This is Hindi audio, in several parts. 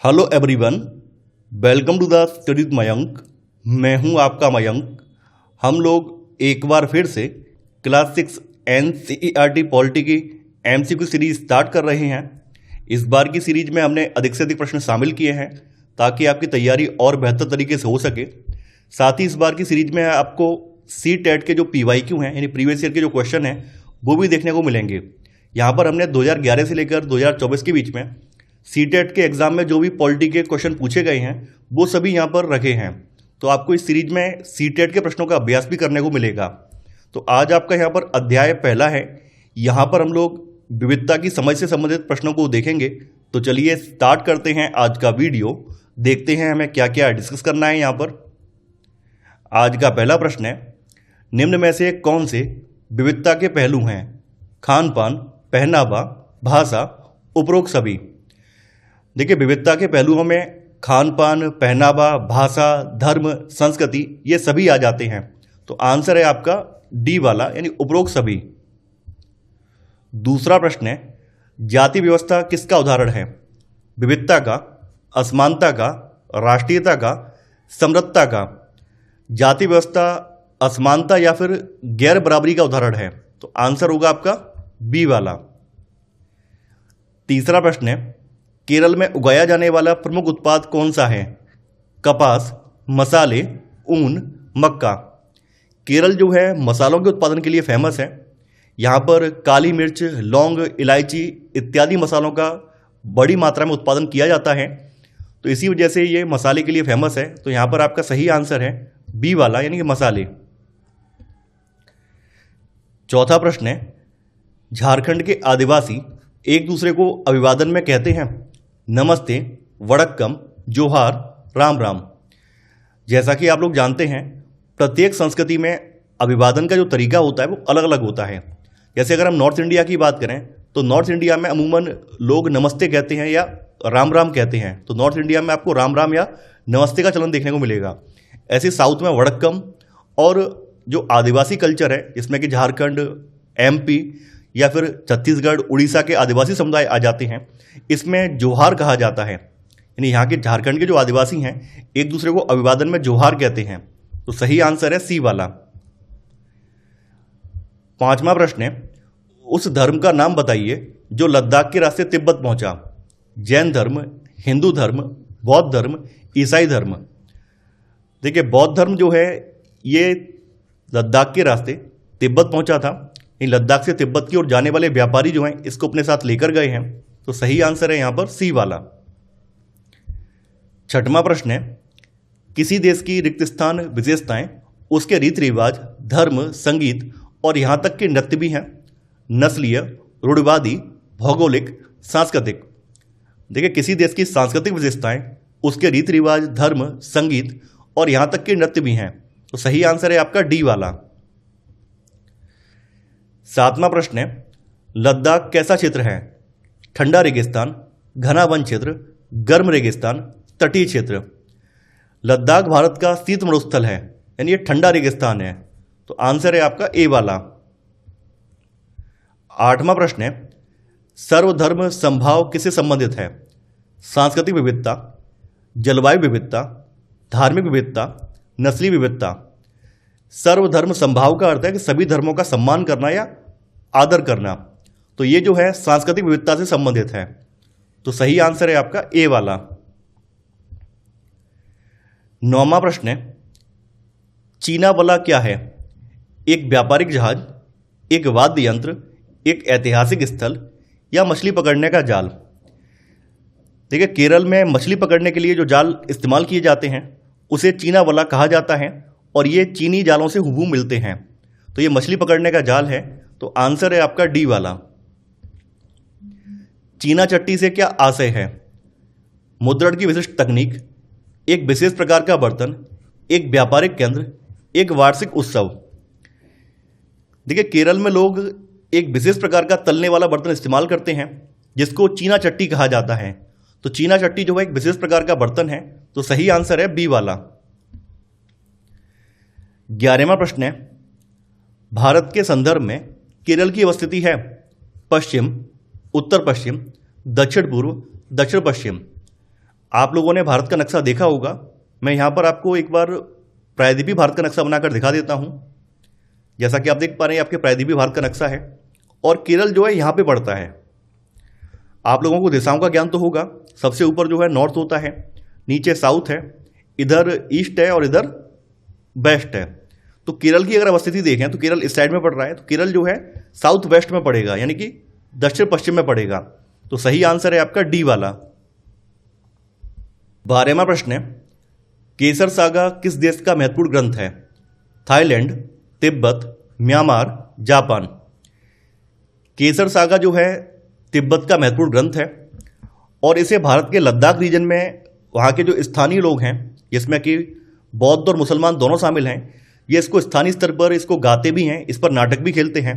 Hello everyone, welcome to the study with Mayank. मैं हूं आपका मयंक। हम लोग एक बार फिर से क्लास 6 NCERT पॉलिटी की MCQ सीरीज स्टार्ट कर रहे हैं। इस बार की सीरीज में हमने अधिक से अधिक प्रश्न शामिल किए हैं ताकि आपकी तैयारी और बेहतर तरीके से हो सके। साथ ही इस बार की सीरीज में आपको CTET के जो PYQ हैं यानी प्रीवियस ईयर के जो क्वेश्चन हैं वो भी देखने को मिलेंगे। यहाँ पर हमने 2011 से लेकर 2024 के बीच में CTET के एग्जाम में जो भी पॉलिटी के क्वेश्चन पूछे गए हैं वो सभी यहाँ पर रखे हैं। तो आपको इस सीरीज में CTET के प्रश्नों का अभ्यास भी करने को मिलेगा। तो आज आपका यहाँ पर अध्याय पहला है। यहाँ पर हम लोग विविधता की समझ से संबंधित प्रश्नों को देखेंगे। तो चलिए स्टार्ट करते हैं आज का वीडियो। देखते हैं हमें क्या क्या डिस्कस करना है यहाँ पर। आज का पहला प्रश्न है, निम्न में से कौन से विविधता के पहलू हैं? खान पान, पहनावा, भाषा, उपरोक्त सभी। देखिए, विविधता के पहलुओं में खान पान, पहनावा, भाषा, धर्म, संस्कृति ये सभी आ जाते हैं। तो आंसर है आपका डी वाला यानी उपरोक्त सभी। दूसरा प्रश्न है, जाति व्यवस्था किसका उदाहरण है? विविधता का, असमानता का, राष्ट्रीयता का, समृद्धता का। जाति व्यवस्था, असमानता या फिर गैर बराबरी का उदाहरण है। तो आंसर होगा आपका बी वाला। तीसरा प्रश्न है, केरल में उगाया जाने वाला प्रमुख उत्पाद कौन सा है? कपास, मसाले, ऊन, मक्का। केरल जो है मसालों के उत्पादन के लिए फेमस है। यहाँ पर काली मिर्च, लौंग, इलायची इत्यादि मसालों का बड़ी मात्रा में उत्पादन किया जाता है। तो इसी वजह से ये मसाले के लिए फेमस है। तो यहाँ पर आपका सही आंसर है बी वाला यानी कि मसाले। चौथा प्रश्न है, झारखंड के आदिवासी एक दूसरे को अभिवादन में कहते हैं नमस्ते, वड़क्कम, जोहार, राम राम। जैसा कि आप लोग जानते हैं, प्रत्येक संस्कृति में अभिवादन का जो तरीका होता है वो अलग अलग होता है। जैसे अगर हम नॉर्थ इंडिया की बात करें तो नॉर्थ इंडिया में अमूमन लोग नमस्ते कहते हैं या राम राम कहते हैं। तो नॉर्थ इंडिया में आपको राम राम या नमस्ते का चलन देखने को मिलेगा। ऐसे साउथ में वड़क्कम, और जो आदिवासी कल्चर है जिसमें कि झारखंड, MP या फिर छत्तीसगढ़, उड़ीसा के आदिवासी समुदाय आ जाते हैं, इसमें जोहार कहा जाता है। यानी यहाँ के झारखंड के जो आदिवासी हैं एक दूसरे को अभिवादन में जोहार कहते हैं। तो सही आंसर है सी वाला। पांचवा प्रश्न है, उस धर्म का नाम बताइए जो लद्दाख के रास्ते तिब्बत पहुंचा। जैन धर्म, हिंदू धर्म, बौद्ध धर्म, ईसाई धर्म। देखिए, बौद्ध धर्म जो है ये लद्दाख के रास्ते तिब्बत पहुंचा था। लद्दाख से तिब्बत की ओर जाने वाले व्यापारी जो हैं इसको अपने साथ लेकर गए हैं। तो सही आंसर है यहां पर सी वाला। छठवां प्रश्न है, किसी देश की रिक्त स्थान विशेषताएं उसके रीति रिवाज, धर्म, संगीत और यहां तक के नृत्य भी हैं। नस्लीय, रूढ़िवादी, भौगोलिक, सांस्कृतिक। देखिए, किसी देश की सांस्कृतिक विशेषताएं उसके रीति रिवाज, धर्म, संगीत और यहां तक के नृत्य भी हैं। तो सही आंसर है आपका डी वाला। सातवां प्रश्न है, लद्दाख कैसा क्षेत्र है? ठंडा रेगिस्तान, घना वन क्षेत्र, गर्म रेगिस्तान, तटीय क्षेत्र। लद्दाख भारत का शीत मरुस्थल है यानी ये ठंडा रेगिस्तान है। तो आंसर है आपका ए वाला। आठवां प्रश्न है, सर्वधर्म समभाव किससे संबंधित है? सांस्कृतिक विविधता, जलवायु विविधता, धार्मिक विविधता, नस्ली विविधता। सर्वधर्म समभाव का अर्थ है कि सभी धर्मों का सम्मान करना या आदर करना। तो ये जो है सांस्कृतिक विविधता से संबंधित है। तो सही आंसर है आपका ए वाला। नौवां प्रश्न है, चीना वला क्या है? एक व्यापारिक जहाज, एक वाद्य यंत्र, एक ऐतिहासिक स्थल या मछली पकड़ने का जाल। देखिए, केरल में मछली पकड़ने के लिए जो जाल इस्तेमाल किए जाते हैं उसे चीना वला कहा जाता है और ये चीनी जालों से हुबहू मिलते हैं। तो ये मछली पकड़ने का जाल है। तो आंसर है आपका डी वाला। चीना चट्टी से क्या आशय है? मुद्रण की विशिष्ट तकनीक, एक विशेष प्रकार का बर्तन, एक व्यापारिक केंद्र, एक वार्षिक उत्सव। देखिए, केरल में लोग एक विशेष प्रकार का तलने वाला बर्तन इस्तेमाल करते हैं जिसको चीना चट्टी कहा जाता है। तो चीना चट्टी जो है एक विशेष प्रकार का बर्तन है। तो सही आंसर है बी वाला। 11वां प्रश्न है, भारत के संदर्भ में केरल की अवस्थिति है पश्चिम, उत्तर पश्चिम, दक्षिण पूर्व, दक्षिण पश्चिम। आप लोगों ने भारत का नक्शा देखा होगा। मैं यहाँ पर आपको एक बार प्रायद्वीपीय भारत का नक्शा बनाकर दिखा देता हूँ। जैसा कि आप देख पा रहे हैं, आपके प्रायद्वीपीय भारत का नक्शा है और केरल जो है यहाँ पे पड़ता है। आप लोगों को दिशाओं का ज्ञान तो होगा। सबसे ऊपर जो है नॉर्थ होता है, नीचे साउथ है, इधर ईस्ट है और इधर वेस्ट है। तो केरल की अगर अवस्थिति देखें तो केरल इस साइड में पड़ रहा है, तो केरल जो है साउथ वेस्ट में पड़ेगा, यानी कि दक्षिण पश्चिम में पड़ेगा। तो सही आंसर है आपका डी वाला। 12वां प्रश्न है, केसर सागा किस देश का महत्वपूर्ण ग्रंथ है? Thailand, Tibet, Myanmar, Japan. Kesar Saga जो है तिब्बत का महत्वपूर्ण ग्रंथ है और इसे भारत के लद्दाख रीजन में वहाँ के जो स्थानीय लोग हैं, जिसमें कि बौद्ध और मुसलमान दोनों शामिल हैं, ये इसको स्थानीय स्तर पर इसको गाते भी हैं, इस पर नाटक भी खेलते हैं।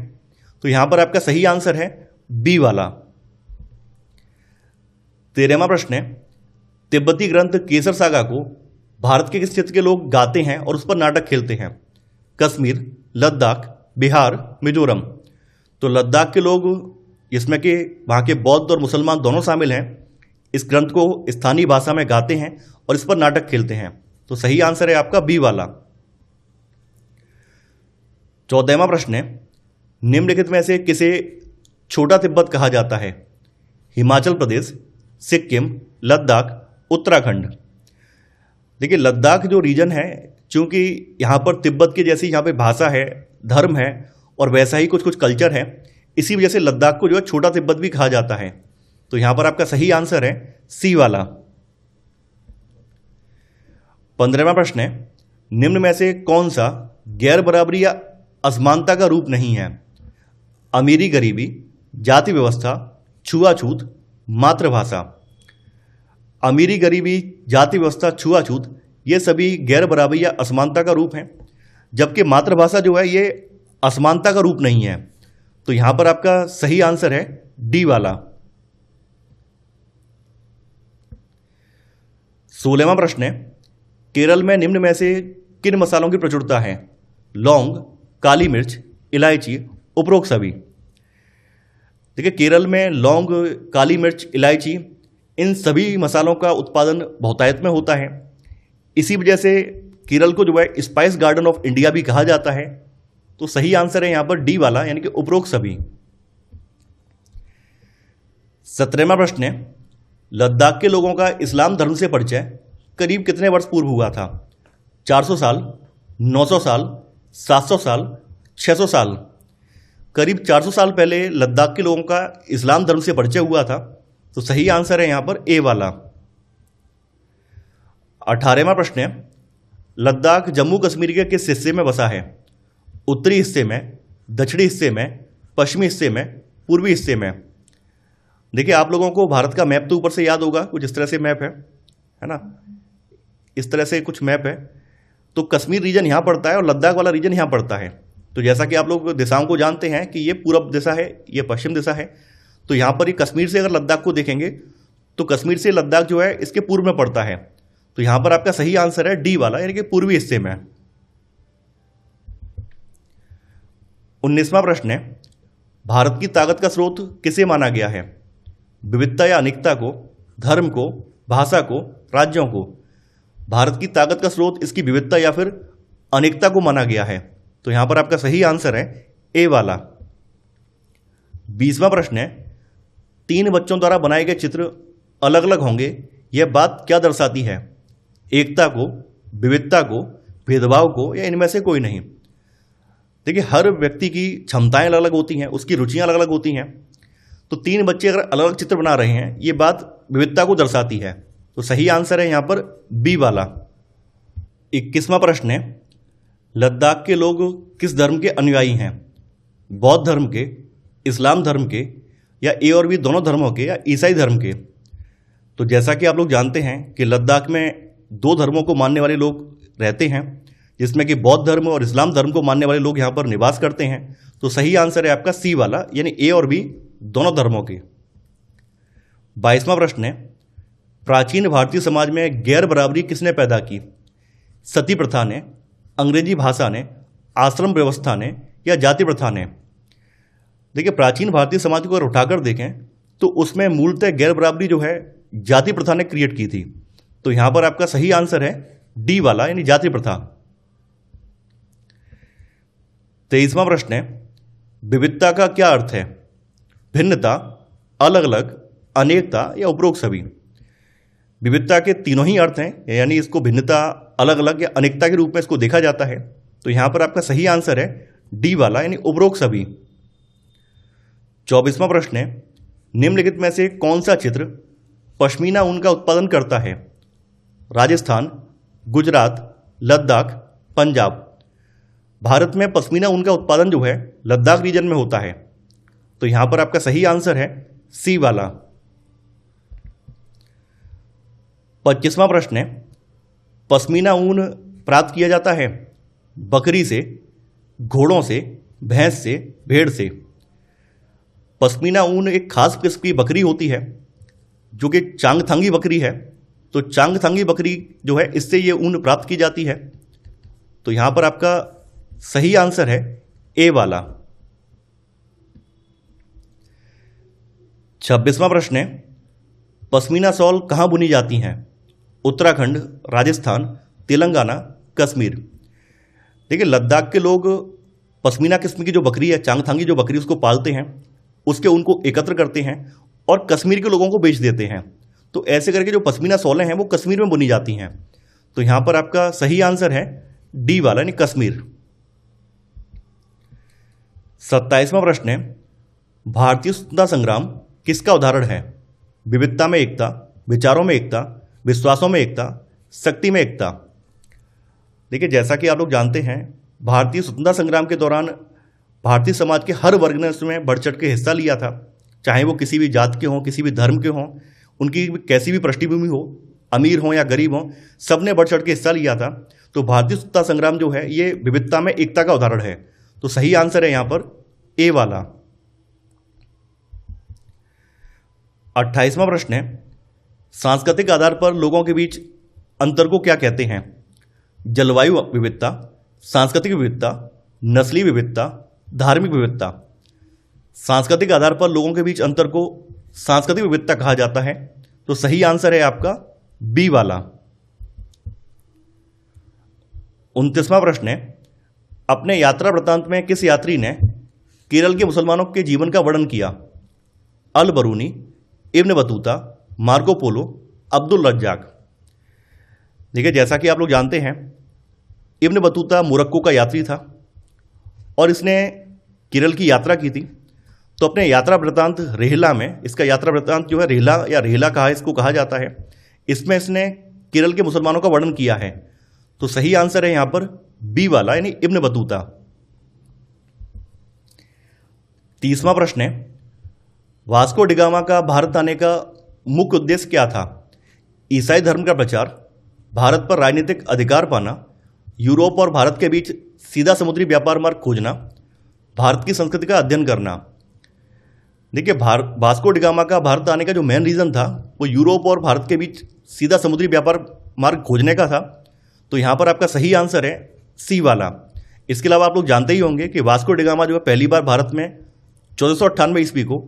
तो यहाँ पर आपका सही आंसर है बी वाला। 13वां प्रश्न है, तिब्बती ग्रंथ केसर सागा को भारत के किस क्षेत्र के लोग गाते हैं और उस पर नाटक खेलते हैं? कश्मीर, लद्दाख, बिहार, मिजोरम। तो लद्दाख के लोग, जिसमें कि वहाँ के बौद्ध और मुसलमान दोनों शामिल हैं, इस ग्रंथ को स्थानीय भाषा में गाते हैं और इस पर नाटक खेलते हैं। तो सही आंसर है आपका बी वाला। 14वां प्रश्न है, निम्नलिखित में से किसे छोटा तिब्बत कहा जाता है? हिमाचल प्रदेश, सिक्किम, लद्दाख, उत्तराखंड। देखिए, लद्दाख जो रीजन है, चूंकि यहाँ पर तिब्बत की जैसी यहाँ पे भाषा है, धर्म है और वैसा ही कुछ कुछ कल्चर है, इसी वजह से लद्दाख को जो है छोटा तिब्बत भी कहा जाता है। तो यहाँ पर आपका सही आंसर है सी वाला। 15वां प्रश्न है, निम्न में से कौन सा गैर बराबरी या असमानता का रूप नहीं है? अमीरी गरीबी, जाति व्यवस्था, छुआछूत, मातृभाषा। अमीरी गरीबी, जाति व्यवस्था, छुआछूत, ये सभी गैर बराबरी या असमानता का रूप हैं, जबकि मातृभाषा जो है ये असमानता का रूप नहीं है। तो यहां पर आपका सही आंसर है डी वाला। 16वां प्रश्न है, केरल में निम्न में से किन मसालों की प्रचुरता है? लौंग, काली मिर्च, इलायची, उपरोक्त सभी। देखिए, केरल में लौंग, काली मिर्च, इलायची, इन सभी मसालों का उत्पादन बहुतायत में होता है। इसी वजह से केरल को जो है स्पाइस गार्डन ऑफ इंडिया भी कहा जाता है। तो सही आंसर है यहां पर डी वाला, यानी कि उपरोक्त सभी। 17वां प्रश्न है, लद्दाख के लोगों का इस्लाम धर्म से परिचय करीब कितने वर्ष पूर्व हुआ था? 400 साल, 900 साल, 700 साल, 600 साल। करीब 400 साल पहले लद्दाख के लोगों का इस्लाम धर्म से परिचय हुआ था। तो सही आंसर है यहां पर ए वाला। 18वां प्रश्न है, लद्दाख जम्मू कश्मीर के किस हिस्से में बसा है? उत्तरी हिस्से में, दक्षिणी हिस्से में, पश्चिमी हिस्से में, पूर्वी हिस्से में। देखिए, आप लोगों को भारत का मैप तो ऊपर से याद होगा, कुछ इस तरह से मैप है ना, इस तरह से कुछ मैप है। तो कश्मीर रीजन यहाँ पड़ता है और लद्दाख वाला रीजन यहाँ पड़ता है। तो जैसा कि आप लोग दिशाओं को जानते हैं कि ये पूरब दिशा है, ये पश्चिम दिशा है। तो यहाँ पर ही कश्मीर से अगर लद्दाख को देखेंगे तो कश्मीर से लद्दाख जो है इसके पूर्व में पड़ता है। तो यहाँ पर आपका सही आंसर है डी वाला, यानी कि पूर्वी हिस्से में। 19वां प्रश्न है, भारत की ताकत का स्रोत किसे माना गया है? विविधता या अनेकता को, धर्म को, भाषा को, राज्यों को। भारत की ताकत का स्रोत इसकी विविधता या फिर अनेकता को माना गया है। तो यहां पर आपका सही आंसर है ए वाला। 20वां प्रश्न है, 3 बच्चों द्वारा बनाए गए चित्र अलग अलग होंगे, यह बात क्या दर्शाती है? एकता को, विविधता को, भेदभाव को, या इनमें से कोई नहीं। देखिए, हर व्यक्ति की क्षमताएं अलग अलग होती हैं, उसकी रुचियां अलग अलग होती हैं। तो 3 बच्चे अगर अलग अलग चित्र बना रहे हैं, ये बात विविधता को दर्शाती है। तो सही आंसर है यहां पर बी वाला। 21वां प्रश्न है, लद्दाख के लोग किस धर्म के अनुयायी हैं? बौद्ध धर्म के, इस्लाम धर्म के, या ए और बी दोनों धर्मों के, या ईसाई धर्म के। तो जैसा कि आप लोग जानते हैं कि लद्दाख में 2 धर्मों को मानने वाले लोग रहते हैं, जिसमें कि बौद्ध धर्म और इस्लाम धर्म को मानने वाले लोग यहाँ पर निवास करते हैं। तो सही आंसर है आपका सी वाला, यानी ए और बी दोनों धर्मों के। 22वां प्रश्न है, प्राचीन भारतीय समाज में गैर बराबरी किसने पैदा की? सती प्रथा ने, अंग्रेजी भाषा ने, आश्रम व्यवस्था ने, या जाति प्रथा ने। देखिए, प्राचीन भारतीय समाज को अगर उठाकर देखें तो उसमें मूलतः गैर बराबरी जो है जाति प्रथा ने क्रिएट की थी। तो यहां पर आपका सही आंसर है डी वाला, यानी जाति प्रथा। 23वां प्रश्न है, विविधता का क्या अर्थ है? भिन्नता, अलग अलग, अनेकता या उपरोक्त सभी। विविधता के तीनों ही अर्थ हैं, यानी इसको भिन्नता, अलग अलग या अनेकता के रूप में इसको देखा जाता है। तो यहां पर आपका सही आंसर है डी वाला, यानी उपरोक्त सभी। 24वां प्रश्न है, निम्नलिखित में से कौन सा क्षेत्र पश्मीना ऊन का उत्पादन करता है? राजस्थान, गुजरात, लद्दाख, पंजाब। भारत में पश्मीना ऊन का उत्पादन जो है लद्दाख रीजन में होता है। तो यहां पर आपका सही आंसर है सी वाला। 25वां प्रश्न है, पश्मीना ऊन प्राप्त किया जाता है बकरी से, घोड़ों से, भैंस से, भेड़ से। पश्मीना ऊन एक खास किस्म की बकरी होती है जो कि चांगथांगी बकरी है। तो चांगथांगी बकरी जो है इससे ये ऊन प्राप्त की जाती है। तो यहां पर आपका सही आंसर है ए वाला। 26वां प्रश्न है, पश्मीना शॉल कहां बुनी जाती हैं? उत्तराखंड, राजस्थान, तेलंगाना, कश्मीर। देखिए, लद्दाख के लोग पश्मीना किस्म की जो बकरी है, चांगथांगी जो बकरी, उसको पालते हैं, उसके ऊन को एकत्र करते हैं और कश्मीर के लोगों को बेच देते हैं। तो ऐसे करके जो पश्मीना शॉलें हैं वो कश्मीर में बुनी जाती हैं। तो यहां पर आपका सही आंसर है डी वाला, यानी कश्मीर। 27वां प्रश्न है, भारतीय स्वतंत्रता संग्राम किसका उदाहरण है? विविधता में एकता, विचारों में एकता, विश्वासों में एकता, शक्ति में एकता। देखिए, जैसा कि आप लोग जानते हैं, भारतीय स्वतंत्रता संग्राम के दौरान भारतीय समाज के हर वर्ग ने उसमें बढ़ चढ़ के हिस्सा लिया था, चाहे वो किसी भी जात के हों, किसी भी धर्म के हों, उनकी कैसी भी पृष्ठभूमि हो, अमीर हों या गरीब हों, सब ने बढ़ चढ़ के हिस्सा लिया था। तो भारतीय स्वतंत्रता संग्राम जो है ये विविधता में एकता का उदाहरण है। तो सही आंसर है यहां पर ए वाला। 28वां प्रश्न है, सांस्कृतिक आधार पर लोगों के बीच अंतर को क्या कहते हैं? जलवायु विविधता, सांस्कृतिक विविधता, नस्ली विविधता, धार्मिक विविधता। सांस्कृतिक आधार पर लोगों के बीच अंतर को सांस्कृतिक विविधता कहा जाता है। तो सही आंसर है आपका बी वाला। 29वां प्रश्न है, अपने यात्रा वृत्तांत में किस यात्री ने केरल के मुसलमानों के जीवन का वर्णन किया? Al Biruni, Ibn Battuta, Marco Polo, Abdul Razzaq. देखिए, जैसा कि आप लोग जानते हैं, इब्न बतूता मोरक्को का यात्री था और इसने केरल की यात्रा की थी। तो अपने यात्रा वृत्तांत रेहला में, इसका यात्रा वृत्तांत जो है रेहला या रेहला कहा इसको कहा जाता है, इसमें इसने केरल के मुसलमानों का वर्णन किया है। तो सही आंसर है यहां पर बी वाला, यानी इब्न बतूता। 30वां प्रश्न है, वास्को डिगामा का भारत आने का मुख्य उद्देश्य क्या था? ईसाई धर्म का प्रचार, भारत पर राजनीतिक अधिकार पाना, यूरोप और भारत के बीच सीधा समुद्री व्यापार मार्ग खोजना, भारत की संस्कृति का अध्ययन करना। देखिए, वास्को डिगामा का भारत आने का जो मेन रीजन था वो यूरोप और भारत के बीच सीधा समुद्री व्यापार मार्ग खोजने का था। तो यहां पर आपका सही आंसर है सी वाला। इसके अलावा आप लोग जानते ही होंगे कि वास्को डिगामा जो है पहली बार भारत में 1498 ईस्वी को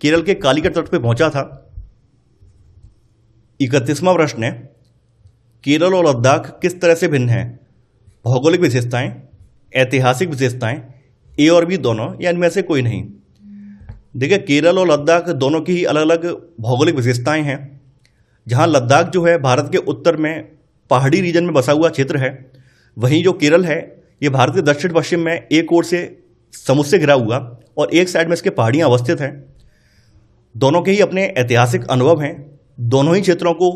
केरल के कालीकट तट पे पहुंचा था। 31वां प्रश्न है, केरल और लद्दाख किस तरह से भिन्न हैं? भौगोलिक विशेषताएं, ऐतिहासिक विशेषताएं, ए और बी दोनों, या इनमें से कोई नहीं। देखिए, केरल और लद्दाख दोनों की ही अलग अलग भौगोलिक विशेषताएं हैं। जहां लद्दाख जो है भारत के उत्तर में पहाड़ी रीजन में बसा हुआ क्षेत्र है, वहीं जो केरल है ये भारत के दक्षिण पश्चिम में एक ओर से समुद्र से घिरा हुआ और एक साइड में इसके पहाड़ियां अवस्थित हैं। दोनों के ही अपने ऐतिहासिक अनुभव हैं। दोनों ही क्षेत्रों को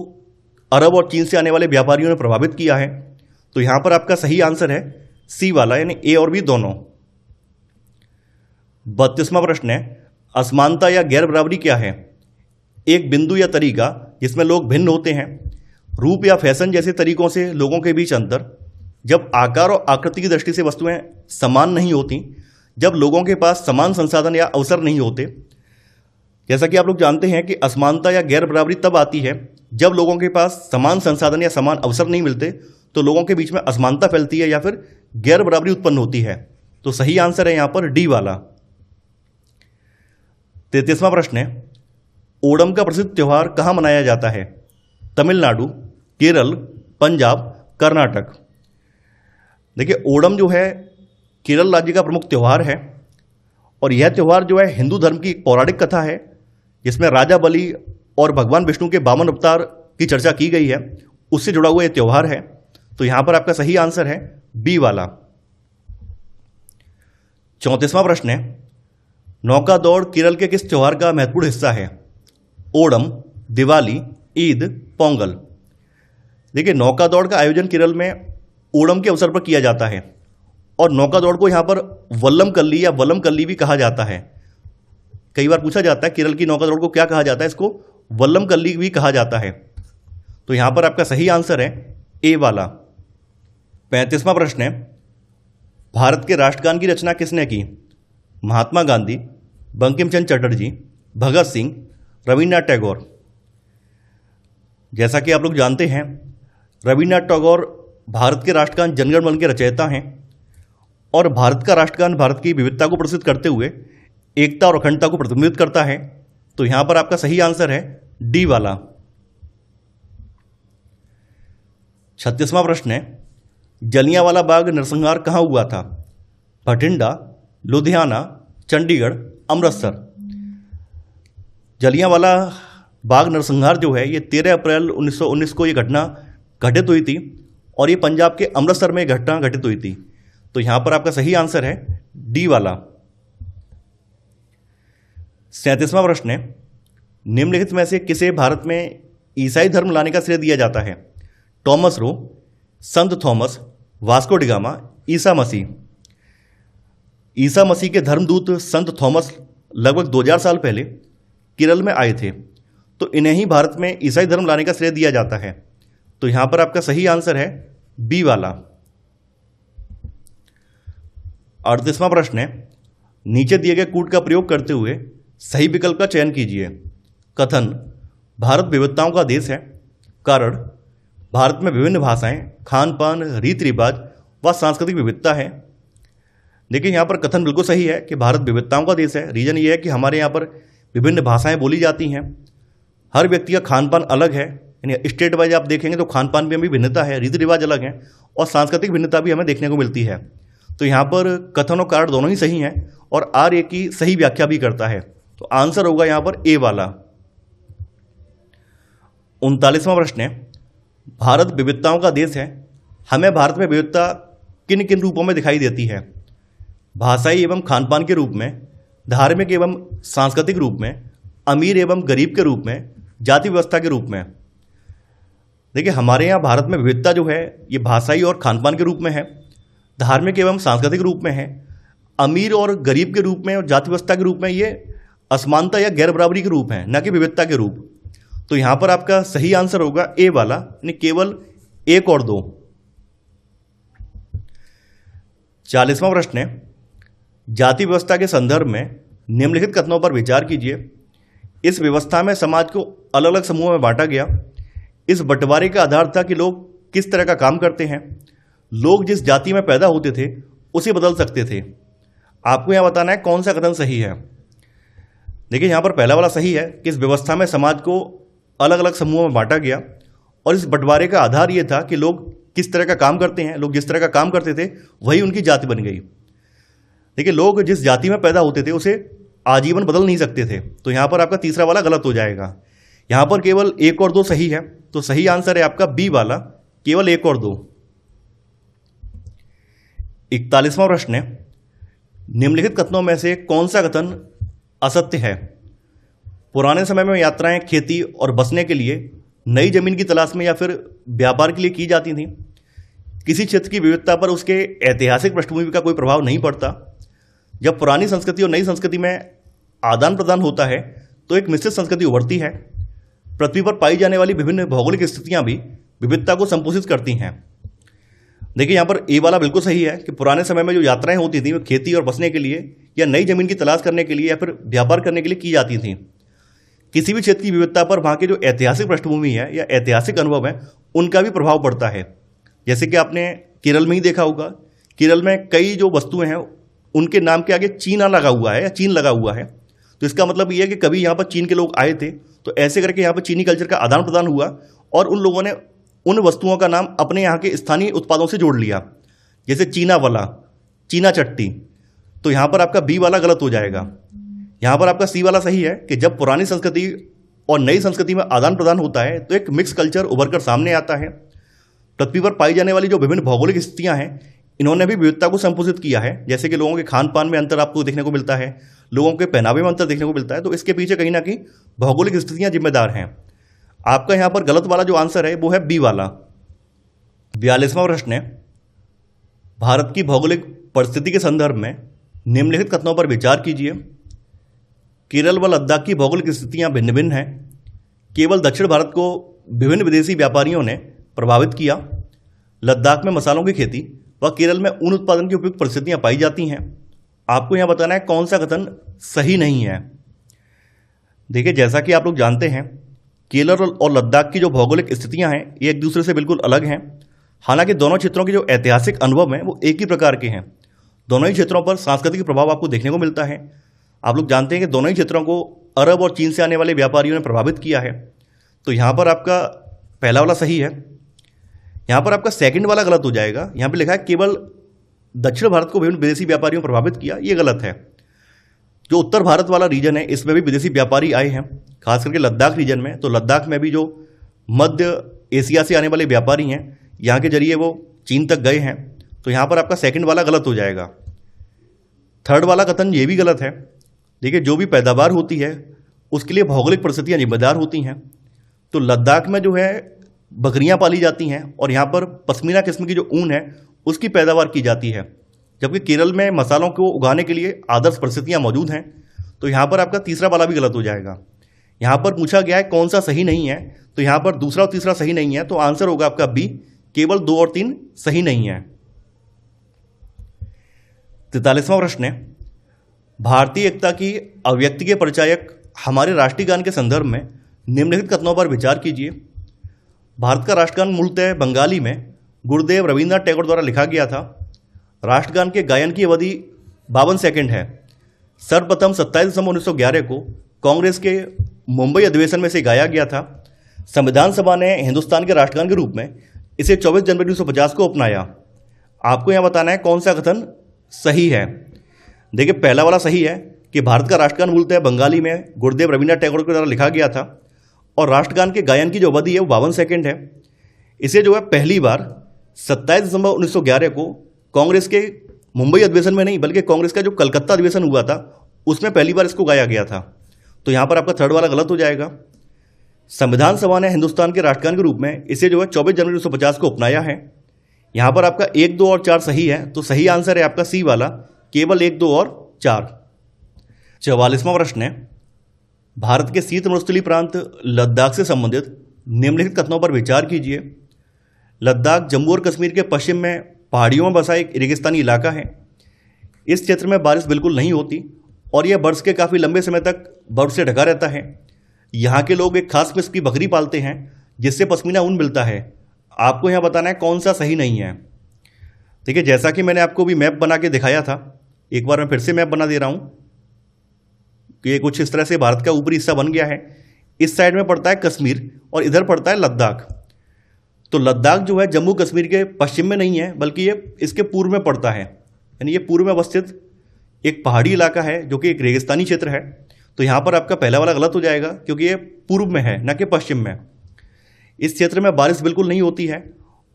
अरब और चीन से आने वाले व्यापारियों ने प्रभावित किया है। तो यहां पर आपका सही आंसर है सी वाला, यानी ए और बी दोनों। 32वां प्रश्न है, असमानता या गैर बराबरी क्या है? एक बिंदु या तरीका जिसमें लोग भिन्न होते हैं, रूप या फैशन जैसे तरीकों से लोगों के बीच अंतर, जब आकार और आकृति की दृष्टि से वस्तुएं समान नहीं होती, जब लोगों के पास समान संसाधन या अवसर नहीं होते। जैसा कि आप लोग जानते हैं कि असमानता या गैर बराबरी तब आती है जब लोगों के पास समान संसाधन या समान अवसर नहीं मिलते, तो लोगों के बीच में असमानता फैलती है या फिर गैर बराबरी उत्पन्न होती है। तो सही आंसर है यहां पर डी वाला। 33वां प्रश्न है, ओणम का प्रसिद्ध त्यौहार कहां मनाया जाता है? तमिलनाडु, केरल, पंजाब, कर्नाटक। देखिए, ओणम जो है केरल राज्य का प्रमुख त्यौहार है और यह त्यौहार जो है हिंदू धर्म की एक पौराणिक कथा है जिसमें राजा बलि और भगवान विष्णु के 52 अवतार की चर्चा की गई है, उससे जुड़ा हुआ यह त्यौहार है। तो यहां पर आपका सही आंसर है बी वाला। 34वां प्रश्न है, नौका दौड़ केरल के किस त्यौहार का महत्वपूर्ण हिस्सा है? ओणम, दिवाली, ईद, पोंगल। देखिए, नौका दौड़ का आयोजन केरल में ओणम के अवसर पर किया जाता है और नौका दौड़ को यहां पर वल्लम कल्ली या वलम कल्ली भी कहा जाता है। कई बार पूछा जाता है केरल की नौका दौड़ को क्या कहा जाता है, इसको वल्लम कल्ली भी कहा जाता है। तो यहां पर आपका सही आंसर है ए वाला। 35वां प्रश्न है, भारत के राष्ट्रगान की रचना किसने की? महात्मा गांधी, बंकिम चंद्र चटर्जी, भगत सिंह, रविन्द्रनाथ टैगोर। जैसा कि आप लोग जानते हैं, रविन्द्रनाथ टैगोर भारत के राष्ट्रगान जनगण मन के रचयिता हैं और भारत का राष्ट्रगान भारत की विविधता को प्रदर्शित करते हुए एकता और अखंडता को प्रतिबिंबित करता है। तो यहां पर आपका सही आंसर है डी वाला। 36वां प्रश्न है, जलियांवाला बाग नरसंहार कहां हुआ था? भटिंडा, लुधियाना, चंडीगढ़, अमृतसर। जलियांवाला बाग नरसंहार जो है ये 13 अप्रैल 1919 को ये घटना घटित हुई थी और ये पंजाब के अमृतसर में घटना घटित हुई थी। तो यहां पर आपका सही आंसर है डी वाला। 37वां प्रश्न है, निम्नलिखित में से किसे भारत में ईसाई धर्म लाने का श्रेय दिया जाता है? टॉमस रो, संत Thomas, Vasco da Gama, Isa Masih. Isa Masih के धर्मदूत संत थॉमस लगभग 2000 साल पहले केरल में आए थे, तो इन्हें ही भारत में ईसाई धर्म लाने का श्रेय दिया जाता है। तो यहां पर आपका सही आंसर है बी वाला। 38वां प्रश्न है, नीचे दिए गए कूट का प्रयोग करते हुए सही विकल्प का चयन कीजिए। कथन, भारत विविधताओं का देश है। कारण, भारत में विभिन्न भाषाएं, खान पान, रीति रिवाज व सांस्कृतिक विविधता है। देखिए, यहाँ पर कथन बिल्कुल सही है कि भारत विविधताओं का देश है। रीजन ये है कि हमारे यहाँ पर विभिन्न भाषाएं बोली जाती हैं, हर व्यक्ति का खान पान अलग है, यानी स्टेट वाइज आप देखेंगे तो खान पान में भी भिन्नता है, रीति रिवाज अलग हैं और सांस्कृतिक भिन्नता भी हमें देखने को मिलती है। तो यहाँ पर कथन और कारण दोनों ही सही हैं और आर ए की सही व्याख्या भी करता है। तो आंसर होगा यहाँ पर ए वाला। 39वां प्रश्न है, भारत विविधताओं का देश है, हमें भारत में विविधता किन किन रूपों में दिखाई देती है? भाषाई एवं खान पान के रूप में, धार्मिक एवं सांस्कृतिक रूप में, अमीर एवं गरीब के रूप में, जाति व्यवस्था के रूप में। देखिए, हमारे यहाँ भारत में विविधता जो है ये भाषाई और खान पान के रूप में है, धार्मिक एवं सांस्कृतिक रूप में है, अमीर और गरीब के रूप में और जाति व्यवस्था के रूप में। ये असमानता या गैर बराबरी के रूप है, न कि विविधता के रूप। तो यहां पर आपका सही आंसर होगा ए वाला, यानी केवल 1 और 2। 40वां प्रश्न है, जाति व्यवस्था के संदर्भ में निम्नलिखित कथनों पर विचार कीजिए। इस व्यवस्था में समाज को अलग अलग समूहों में बांटा गया। इस बंटवारे का आधार था कि लोग किस तरह का काम करते हैं। लोग जिस जाति में पैदा होते थे उसे बदल सकते थे। आपको यहां बताना है कौन सा कथन सही है। देखिए, यहां पर पहला वाला सही है कि इस व्यवस्था में समाज को अलग अलग समूहों में बांटा गया और इस बंटवारे का आधार यह था कि लोग किस तरह का काम करते हैं। लोग जिस तरह का काम करते थे वही उनकी जाति बन गई। देखिए, लोग जिस जाति में पैदा होते थे उसे आजीवन बदल नहीं सकते थे। तो यहां पर आपका तीसरा वाला गलत हो जाएगा। यहां पर केवल 1 और 2 सही है, तो सही आंसर है आपका बी वाला, केवल 1 और 2। 41वां प्रश्न है, निम्नलिखित कथनों में से कौन सा कथन असत्य है? पुराने समय में यात्राएं खेती और बसने के लिए नई जमीन की तलाश में या फिर व्यापार के लिए की जाती थी। किसी क्षेत्र की विविधता पर उसके ऐतिहासिक पृष्ठभूमि का कोई प्रभाव नहीं पड़ता। जब पुरानी संस्कृति और नई संस्कृति में आदान प्रदान होता है तो एक मिश्रित संस्कृति उभरती है। पृथ्वी पर पाई जाने वाली विभिन्न भौगोलिक स्थितियां भी विविधता को संपोषित करती हैं। देखिए, यहाँ पर ए वाला बिल्कुल सही है कि पुराने समय में जो यात्राएं होती थी वो खेती और बसने के लिए या नई जमीन की तलाश करने के लिए या फिर व्यापार करने के लिए की जाती थी। किसी भी क्षेत्र की विविधता पर वहाँ की जो ऐतिहासिक पृष्ठभूमि है या ऐतिहासिक अनुभव है उनका भी प्रभाव पड़ता है। जैसे कि आपने केरल में ही देखा होगा, केरल में कई जो वस्तुएं हैं उनके नाम के आगे चीना लगा हुआ है या चीन लगा हुआ है। तो इसका मतलब ये है कि कभी यहाँ पर चीन के लोग आए थे, तो ऐसे करके यहाँ पर चीनी कल्चर का आदान प्रदान हुआ और उन लोगों ने उन वस्तुओं का नाम अपने यहाँ के स्थानीय उत्पादों से जोड़ लिया, जैसे चीना वाला, चीना चट्टी। तो यहाँ पर आपका बी वाला गलत हो जाएगा। यहाँ पर आपका सी वाला सही है कि जब पुरानी संस्कृति और नई संस्कृति में आदान प्रदान होता है तो एक मिक्स कल्चर उभर कर सामने आता है। पृथ्वी पर पाई जाने वाली जो विभिन्न भौगोलिक स्थितियाँ हैं, इन्होंने भी विविधता को संपोषित किया है। जैसे कि लोगों के खान पान में अंतर आपको देखने को मिलता है, लोगों के पहनावे में अंतर देखने को मिलता है। तो इसके पीछे कहीं ना कहीं भौगोलिक स्थितियाँ जिम्मेदार हैं। आपका यहाँ पर गलत वाला जो आंसर है वो है बी वाला। 42वां प्रश्न है, भारत की भौगोलिक परिस्थिति के संदर्भ में निम्नलिखित कथनों पर विचार कीजिए। केरल व लद्दाख की भौगोलिक स्थितियाँ भिन्न भिन्न हैं। केवल दक्षिण भारत को विभिन्न विदेशी व्यापारियों ने प्रभावित किया। लद्दाख में मसालों की खेती व केरल में ऊन उत्पादन की उपयुक्त परिस्थितियाँ पाई जाती हैं। आपको यहाँ बताना है कौन सा कथन सही नहीं है। देखिए, जैसा कि आप लोग जानते हैं, केरल और लद्दाख की जो भौगोलिक स्थितियाँ हैं ये एक दूसरे से बिल्कुल अलग हैं। हालांकि दोनों क्षेत्रों के जो ऐतिहासिक अनुभव हैं वो एक ही प्रकार के हैं। दोनों ही क्षेत्रों पर सांस्कृतिक प्रभाव आपको देखने को मिलता है। आप लोग जानते हैं कि दोनों ही क्षेत्रों को अरब और चीन से आने वाले व्यापारियों ने प्रभावित किया है। तो यहाँ पर आपका पहला वाला सही है। यहाँ पर आपका सेकंड वाला गलत हो जाएगा। यहाँ पे लिखा है केवल दक्षिण भारत को विभिन्न विदेशी व्यापारियों ने प्रभावित किया, ये गलत है। जो उत्तर भारत वाला रीजन है इसमें भी विदेशी व्यापारी आए हैं, खास करके लद्दाख रीजन में। तो लद्दाख में भी जो मध्य एशिया से आने वाले व्यापारी हैं, यहाँ के जरिए वो चीन तक गए हैं। तो यहाँ पर आपका सेकंड वाला गलत हो जाएगा। थर्ड वाला कथन ये भी गलत है। देखिए, जो भी पैदावार होती है उसके लिए भौगोलिक परिस्थितियाँ जिम्मेदार होती हैं। तो लद्दाख में जो है बकरियाँ पाली जाती हैं और यहाँ पर पश्मीना किस्म की जो ऊन है उसकी पैदावार की जाती है, जबकि केरल में मसालों को उगाने के लिए आदर्श परिस्थितियाँ मौजूद हैं। तो यहाँ पर आपका तीसरा वाला भी गलत हो जाएगा। यहाँ पर पूछा गया है कौन सा सही नहीं है, तो यहाँ पर दूसरा और तीसरा सही नहीं है। तो आंसर होगा आपका बी, केवल 2 और 3 सही नहीं है। 43वां प्रश्न है, भारतीय एकता की अभिव्यक्ति के परिचायक हमारे राष्ट्रीय गान के संदर्भ में निम्नलिखित कथनों पर विचार कीजिए। भारत का राष्ट्रगान मूलतः बंगाली में गुरुदेव रविन्द्रनाथ टैगोर द्वारा लिखा गया था। राष्ट्रगान के गायन की अवधि 52 सेकंड है। सर्वप्रथम 27 दिसंबर 1911 को कांग्रेस के मुंबई अधिवेशन में से गाया गया था। संविधान सभा ने हिंदुस्तान के राष्ट्रगान के रूप में इसे 24 जनवरी 1950 को अपनाया। आपको यहाँ बताना है कौन सा कथन सही है। देखिए, पहला वाला सही है कि भारत का राष्ट्रगान मूलतः बंगाली में गुरुदेव रविन्द्रनाथ टैगोर के द्वारा लिखा गया था और राष्ट्रगान के गायन की जो अवधि है वो 52 सेकंड है। इसे जो है पहली बार 27 दिसंबर 1911 को कांग्रेस के मुंबई अधिवेशन में नहीं बल्कि कांग्रेस का जो कलकत्ता अधिवेशन हुआ था उसमें पहली बार इसको गाया गया था। तो यहाँ पर आपका थर्ड वाला गलत हो जाएगा। संविधान सभा ने हिंदुस्तान के राष्ट्रगान के रूप में इसे जो है 24 जनवरी 1950 को अपनाया है। यहाँ पर आपका 1, 2 और 4 सही है। तो सही आंसर है आपका सी वाला, केवल 1, 2 और 4। 44वां प्रश्न है, भारत के शीत मरुस्थलीय प्रांत लद्दाख से संबंधित निम्नलिखित कथनों पर विचार कीजिए। लद्दाख जम्मू और कश्मीर के पश्चिम में पहाड़ियों में बसा एक रेगिस्तानी इलाका है। इस क्षेत्र में बारिश बिल्कुल नहीं होती और यह वर्ष के काफ़ी लंबे समय तक बर्फ से ढका रहता है। यहाँ के लोग एक खास किस्म की बकरी पालते हैं जिससे पश्मीना ऊन मिलता है। आपको यहाँ बताना है कौन सा सही नहीं है। देखिए, जैसा कि मैंने आपको भी मैप बना के दिखाया था, एक बार मैं फिर से मैप बना दे रहा हूँ कि ये कुछ इस तरह से भारत का ऊपरी हिस्सा बन गया है। इस साइड में पड़ता है कश्मीर और इधर पड़ता है लद्दाख। तो लद्दाख जो है जम्मू कश्मीर के पश्चिम में नहीं है बल्कि ये इसके पूर्व में पड़ता है, यानी ये पूर्व में अवस्थित एक पहाड़ी इलाका है जो कि एक रेगिस्तानी क्षेत्र है। तो यहाँ पर आपका पहला वाला गलत हो जाएगा क्योंकि ये पूर्व में है न कि पश्चिम में। इस क्षेत्र में बारिश बिल्कुल नहीं होती है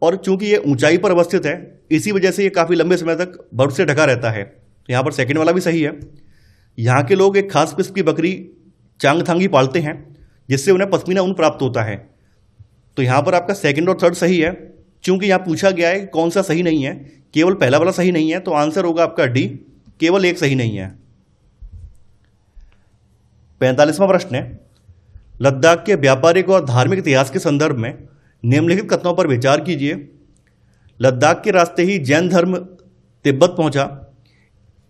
और चूंकि ये ऊंचाई पर अवस्थित है इसी वजह से ये काफ़ी लंबे समय तक बर्फ से ढका रहता है। तो यहाँ पर सेकंड वाला भी सही है। यहाँ के लोग एक खास किस्म की बकरी चांगथांगी पालते हैं जिससे उन्हें पश्मीना ऊन प्राप्त होता है। तो यहाँ पर आपका सेकंड और थर्ड सही है। चूंकि यहाँ पूछा गया है कौन सा सही नहीं है, केवल पहला वाला सही नहीं है, तो आंसर होगा आपका डी, केवल एक सही नहीं है। 45वां प्रश्न है, लद्दाख के व्यापारिक और धार्मिक इतिहास के संदर्भ में निम्नलिखित कथनों पर विचार कीजिए। लद्दाख के रास्ते ही जैन धर्म तिब्बत पहुंचा।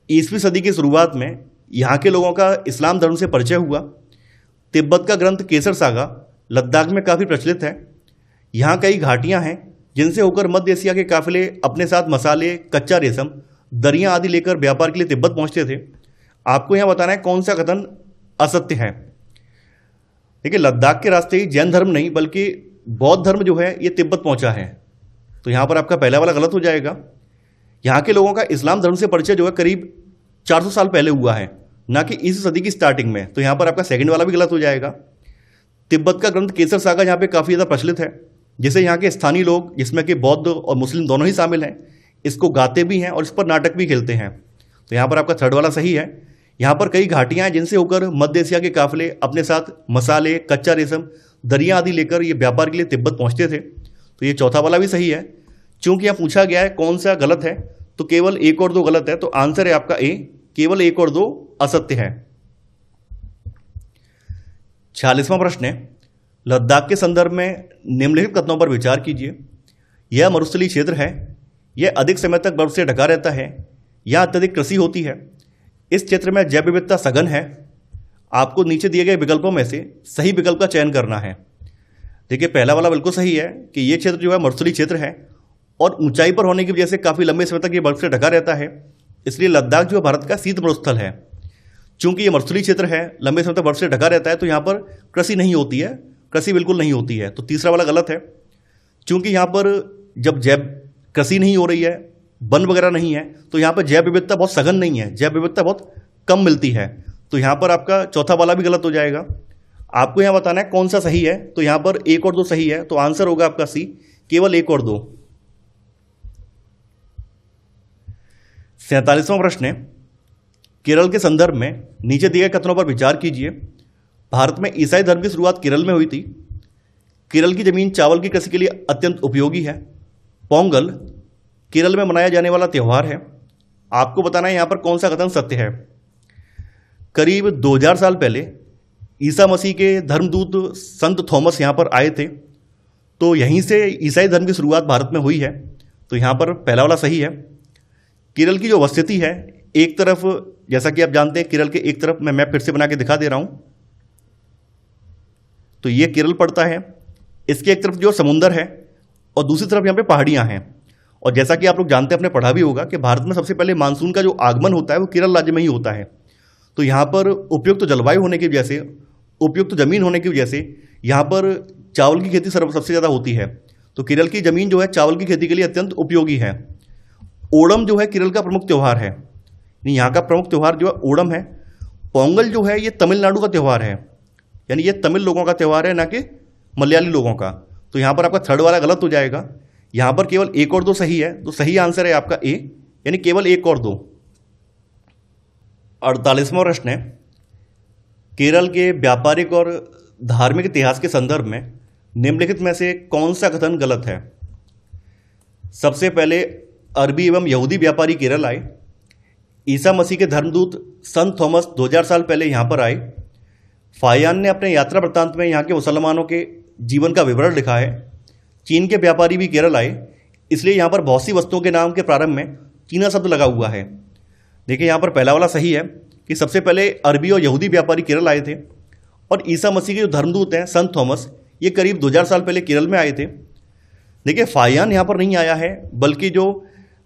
20वीं सदी की शुरुआत में यहाँ के लोगों का इस्लाम धर्म से परिचय हुआ। तिब्बत का ग्रंथ केसर सागा लद्दाख में काफ़ी प्रचलित है। यहाँ कई घाटियाँ हैं जिनसे होकर मध्य एशिया के काफिले अपने साथ मसाले, कच्चा रेशम, दरियाँ आदि लेकर व्यापार के लिए तिब्बत पहुँचते थे। आपको यहाँ बताना है कौन सा कथन असत्य है। देखिए, लद्दाख के रास्ते ही जैन धर्म नहीं बल्कि बौद्ध धर्म जो है ये तिब्बत पहुंचा है, तो यहाँ पर आपका पहला वाला गलत हो जाएगा। यहाँ के लोगों का इस्लाम धर्म से परिचय जो है करीब 400 साल पहले हुआ है, ना कि इस सदी की स्टार्टिंग में, तो यहाँ पर आपका सेकंड वाला भी गलत हो जाएगा। तिब्बत का ग्रंथ केसर सागा यहाँ पे काफ़ी ज़्यादा प्रचलित है, जिसे यहाँ के स्थानीय लोग, जिसमें कि बौद्ध और मुस्लिम दोनों ही शामिल हैं, इसको गाते भी हैं और इस पर नाटक भी खेलते हैं। तो यहाँ पर आपका थर्ड वाला सही है। यहाँ पर कई घाटियाँ हैं जिनसे होकर मध्य एशिया के काफिले अपने साथ मसाले, कच्चा रेशम, दरिया आदि लेकर ये व्यापार के लिए तिब्बत पहुँचते थे। तो ये चौथा वाला भी सही है। चूंकि यहाँ पूछा गया है कौन सा गलत है, तो केवल 1 और 2 गलत है, तो आंसर है आपका ए, केवल 1 और 2 असत्य है। 46वां प्रश्न है, लद्दाख के संदर्भ में निम्नलिखित कथनों पर विचार कीजिए। यह मरुस्थलीय क्षेत्र है, यह अधिक समय तक बर्फ से ढका रहता है, यह अत्यधिक कृषि होती है, इस क्षेत्र में जैव विविधता सघन है। आपको नीचे दिए गए विकल्पों में से सही विकल्प का चयन करना है। देखिए पहला वाला बिल्कुल सही है कि यह क्षेत्र जो है मरुस्थलीय क्षेत्र है और ऊंचाई पर होने की वजह से काफ़ी लंबे समय तक ये बर्फ से ढका रहता है, इसलिए लद्दाख जो है भारत का शीत मरुस्थल है। चूंकि ये मरुस्थलीय क्षेत्र है, लंबे समय तक बर्फ से ढका रहता है, तो यहाँ पर कृषि नहीं होती है, कृषि बिल्कुल नहीं होती है, तो तीसरा वाला गलत है। चूंकि यहाँ पर जब जैव कृषि नहीं हो रही है, वन वगैरह नहीं है, तो यहाँ पर जैव विविधता बहुत सघन नहीं है, जैव विविधता बहुत कम मिलती है, तो यहाँ पर आपका चौथा वाला भी गलत हो जाएगा। आपको यहाँ बताना है कौन सा सही है, तो यहाँ पर 1 और 2 सही है, तो आंसर होगा आपका सी, केवल 1 और 2। 47वां प्रश्न है, केरल के संदर्भ में नीचे दिए गए कथनों पर विचार कीजिए। भारत में ईसाई धर्म की शुरुआत केरल में हुई थी। केरल की जमीन चावल की कृषि के लिए अत्यंत उपयोगी है। पोंगल केरल में मनाया जाने वाला त्यौहार है। आपको बताना है यहाँ पर कौन सा कथन सत्य है। करीब 2000 साल पहले ईसा मसीह के धर्मदूत संत थॉमस यहाँ पर आए थे, तो यहीं से ईसाई धर्म की शुरुआत भारत में हुई है, तो यहाँ पर पहला वाला सही है। केरल की जो अवस्थिति है, एक तरफ जैसा कि आप जानते हैं केरल के एक तरफ, मैं मैप फिर से बना के दिखा दे रहा हूँ, तो ये केरल पड़ता है, इसके एक तरफ जो समुंदर है और दूसरी तरफ यहाँ पे पहाड़ियाँ हैं। और जैसा कि आप लोग जानते हैं, आपने पढ़ा भी होगा कि भारत में सबसे पहले मानसून का जो आगमन होता है वो केरल राज्य में ही होता है। तो यहाँ पर उपयुक्त जलवायु होने की वजह से, उपयुक्त जमीन होने की वजह से यहाँ पर चावल की खेती सबसे ज़्यादा होती है। तो केरल की ज़मीन जो है चावल की खेती के लिए अत्यंत उपयोगी है। ओणम जो है केरल का प्रमुख त्यौहार है, यहाँ का प्रमुख त्यौहार जो है ओणम है। पोंगल जो है ये तमिलनाडु का त्यौहार है, यानी ये तमिल लोगों का त्यौहार है, ना कि मलयाली लोगों का। तो यहाँ पर आपका थर्ड वाला गलत हो जाएगा। यहाँ पर केवल 1 और 2 सही है, तो सही आंसर है आपका ए, यानी केवल 1 और 2। 48वां प्रश्न है, केरल के व्यापारिक और धार्मिक इतिहास के संदर्भ में निम्नलिखित में से कौन सा कथन गलत है। सबसे पहले अरबी एवं यहूदी व्यापारी केरल आए। ईसा मसीह के धर्मदूत संत थॉमस 2000 साल पहले यहाँ पर आए। फाहियान ने अपने यात्रा वृत्तांत में यहाँ के मुसलमानों के जीवन का विवरण लिखा है। चीन के व्यापारी भी केरल आए, इसलिए यहाँ पर बहुत सी वस्तुओं के नाम के प्रारंभ में चीना शब्द लगा हुआ है। देखिए यहाँ पर पहला वाला सही है कि सबसे पहले अरबी और यहूदी व्यापारी केरल आए थे, और ईसा मसीह के जो धर्मदूत हैं संत थॉमस, ये करीब 2000 साल पहले केरल में आए थे। देखिए फाहियान यहाँ पर नहीं आया है, बल्कि जो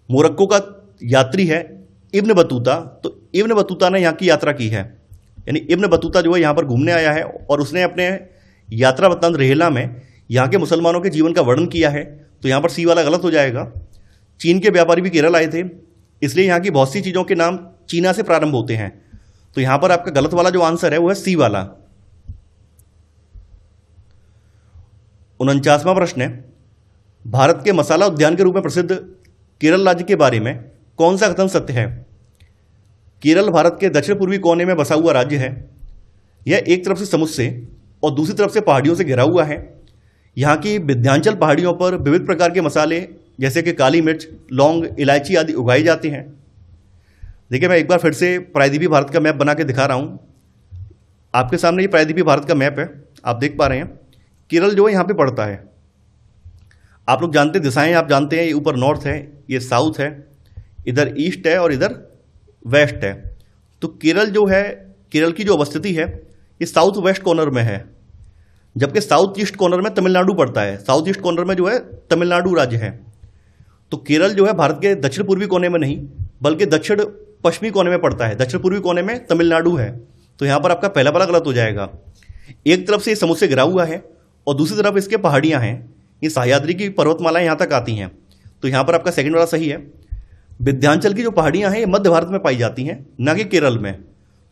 मोरक्को का यात्री है इब्न बतूता, तो इब्न बतूता ने यहाँ की यात्रा की है, यानी इब्न बतूता जो है यहाँ पर घूमने आया है और उसने अपने यात्रा वृत्तांत रेहला में यहाँ के मुसलमानों के जीवन का वर्णन किया है। तो यहाँ पर सी वाला गलत हो जाएगा। चीन के व्यापारी भी केरल आए थे, इसलिए यहाँ की बहुत सी चीज़ों के नाम चीना से प्रारंभ होते हैं। तो यहाँ पर आपका गलत वाला जो आंसर है वो है सी वाला। 49वां प्रश्न है, भारत के मसाला उद्यान के रूप में प्रसिद्ध केरल राज्य के बारे में कौन सा कथन सत्य है। केरल भारत के दक्षिण पूर्वी कोने में बसा हुआ राज्य है। यह एक तरफ से समुद्र से और दूसरी तरफ से पहाड़ियों से घिरा हुआ है। यहाँ की विंध्याचल पहाड़ियों पर विविध प्रकार के मसाले जैसे कि काली मिर्च, लौंग, इलायची आदि उगाई जाती हैं। देखिए मैं एक बार फिर से प्रायद्वीपीय भारत का मैप बना के दिखा रहा हूँ आपके सामने। ये प्रायद्वीपीय भारत का मैप है, आप देख पा रहे हैं। केरल जो है यहाँ पे पड़ता है। आप लोग जानते हैं दिशाएं, आप जानते हैं, ये ऊपर नॉर्थ है, ये साउथ है, इधर ईस्ट है और इधर वेस्ट है। तो केरल जो है, केरल की जो अवस्थिति है ये साउथ वेस्ट कॉर्नर में है, जबकि साउथ ईस्ट कॉर्नर में तमिलनाडु पड़ता है। साउथ ईस्ट कॉर्नर में जो है तमिलनाडु राज्य है। तो केरल जो है भारत के दक्षिण पूर्वी कोने में नहीं, बल्कि दक्षिण पश्चिमी कोने में पड़ता है। दक्षिण पूर्वी कोने में तमिलनाडु है। तो यहाँ पर आपका पहला वाला गलत हो जाएगा। एक तरफ से समुद्र से घिरा हुआ है और दूसरी तरफ इसके पहाड़ियाँ हैं, ये सह्याद्री की पर्वतमालाएं यहाँ तक आती हैं। तो यहाँ पर आपका सेकंड वाला सही है। विंध्याचल की जो पहाड़ियाँ हैं ये मध्य भारत में पाई जाती हैं, ना कि केरल में।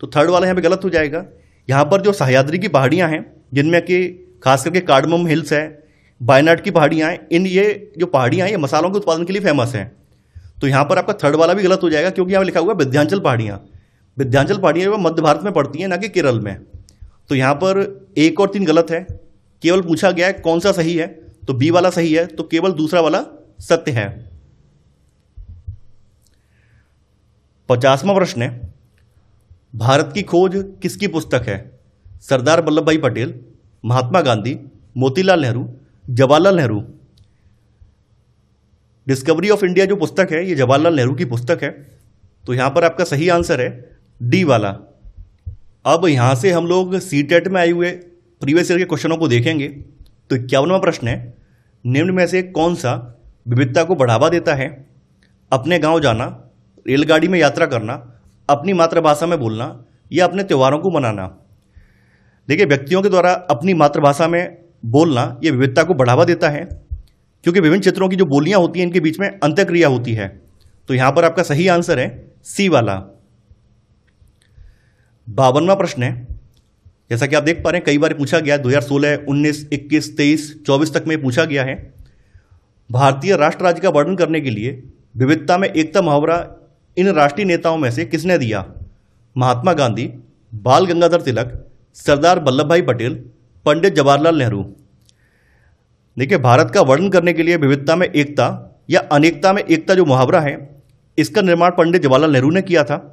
तो थर्ड वाला यहाँ पे गलत हो जाएगा। यहाँ पर जो सह्याद्री की पहाड़ियाँ हैं, जिनमें कि खास करके कार्डमम हिल्स है, वायनाड की पहाड़ियाँ हैं, ये जो पहाड़ियाँ हैं ये मसालों के उत्पादन के लिए फेमस हैं। तो यहाँ पर आपका थर्ड वाला भी गलत हो जाएगा, क्योंकि यहाँ लिखा हुआ है विंध्याचल पहाड़ियाँ। विंध्याचल पहाड़ियाँ जो मध्य भारत में पड़ती हैं, ना कि केरल में। तो यहाँ पर 1 और 3 गलत है। केवल पूछा गया है कौन सा सही है, तो बी वाला सही है, तो केवल दूसरा वाला सत्य है। 50वां प्रश्न है, भारत की खोज किसकी पुस्तक है? Sardar Vallabh Bhai Patel, Mahatma Gandhi, Motilal Nehru, Jawaharlal Nehru. Discovery of India जो पुस्तक है ये जवाहरलाल नेहरू की पुस्तक है। तो यहां पर आपका सही आंसर है डी वाला। अब यहां से हम लोग सीटेट में आए हुए प्रीवियस ईयर के क्वेश्चनों को देखेंगे। तो 51वां प्रश्न है, निम्न में से कौन सा विविधता को बढ़ावा देता है? अपने गांव जाना, रेलगाड़ी में यात्रा करना, अपनी मातृभाषा में बोलना या अपने त्योहारों को मनाना। देखिए, व्यक्तियों के द्वारा अपनी मातृभाषा में बोलना ये विविधता को बढ़ावा देता है, क्योंकि विभिन्न क्षेत्रों की जो बोलियां होती हैं इनके बीच में अंतःक्रिया होती है। तो यहां पर आपका सही आंसर है सी वाला। 52वां प्रश्न है, जैसा कि आप देख पा रहे हैं कई बार पूछा गया है, 2016, 19, 21, 23, 24 तक में पूछा गया है। भारतीय राष्ट्र राज्य का वर्णन करने के लिए विविधता में एकता मुहावरा इन राष्ट्रीय नेताओं में से किसने दिया? महात्मा गांधी, बाल गंगाधर तिलक, सरदार वल्लभ भाई पटेल, पंडित जवाहरलाल नेहरू। देखिए, भारत का वर्णन करने के लिए विविधता में एकता या अनेकता में एकता जो मुहावरा है, इसका निर्माण पंडित जवाहरलाल नेहरू ने किया था।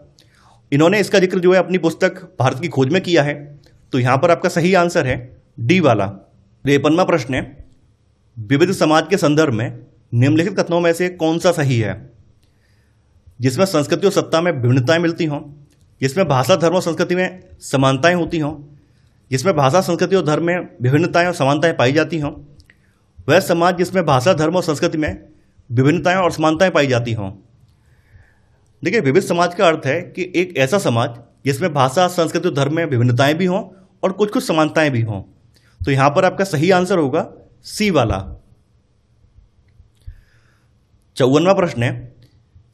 इन्होंने इसका जिक्र जो है अपनी पुस्तक भारत की खोज में किया है। तो यहां पर आपका सही आंसर है डी वाला। 53वां प्रश्न है, विविध समाज के संदर्भ में निम्नलिखित कथनों में से कौन सा सही है? जिसमें संस्कृति और सत्ता में विभिन्नताएं मिलती हों, जिसमें भाषा, धर्म और संस्कृति में समानताएं होती हों, जिसमें भाषा, संस्कृति और धर्म में विभिन्नताएं और समानताएं पाई जाती हों, वह समाज जिसमें भाषा, धर्म और संस्कृति में विभिन्नताएं और समानताएं पाई जाती हों। देखिए, विविध समाज का अर्थ है कि एक ऐसा समाज जिसमें भाषा, संस्कृति और धर्म में विभिन्नताएं भी हों और कुछ कुछ समानताएं भी हों। तो यहां पर आपका सही आंसर होगा सी वाला। 54वां प्रश्न है,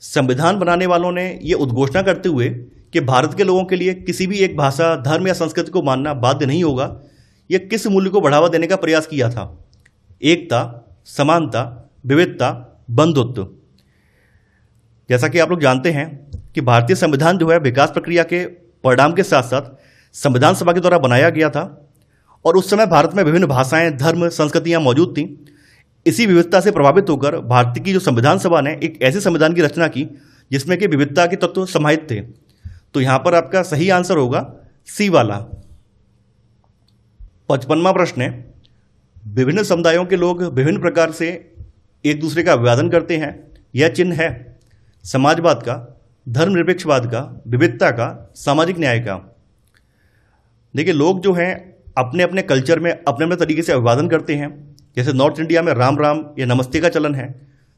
संविधान बनाने वालों ने यह उद्घोषणा करते हुए कि भारत के लोगों के लिए किसी भी एक भाषा, धर्म या संस्कृति को मानना बाध्य नहीं होगा, यह किस मूल्य को बढ़ावा देने का प्रयास किया था? एकता, समानता, विविधता, बंधुत्व। जैसा कि आप लोग जानते हैं कि भारतीय संविधान जो है विकास प्रक्रिया के परिणाम के साथ साथ संविधान सभा के द्वारा बनाया गया था, और उस समय भारत में विभिन्न भाषाएं, धर्म, संस्कृतियां मौजूद थीं। इसी विविधता से प्रभावित होकर भारत की जो संविधान सभा ने एक ऐसे संविधान की रचना की जिसमें कि विविधता के तत्व समाहित थे। तो यहां पर आपका सही आंसर होगा सी वाला। 55वां प्रश्न है, विभिन्न समुदायों के लोग विभिन्न प्रकार से एक दूसरे का अभिवादन करते हैं। यह चिन्ह है समाजवाद का, धर्मनिरपेक्षवाद का, विविधता का, सामाजिक न्याय का। देखिए, लोग जो हैं अपने अपने कल्चर में अपने अपने तरीके से अभिवादन करते हैं। जैसे नॉर्थ इंडिया में राम राम या नमस्ते का चलन है,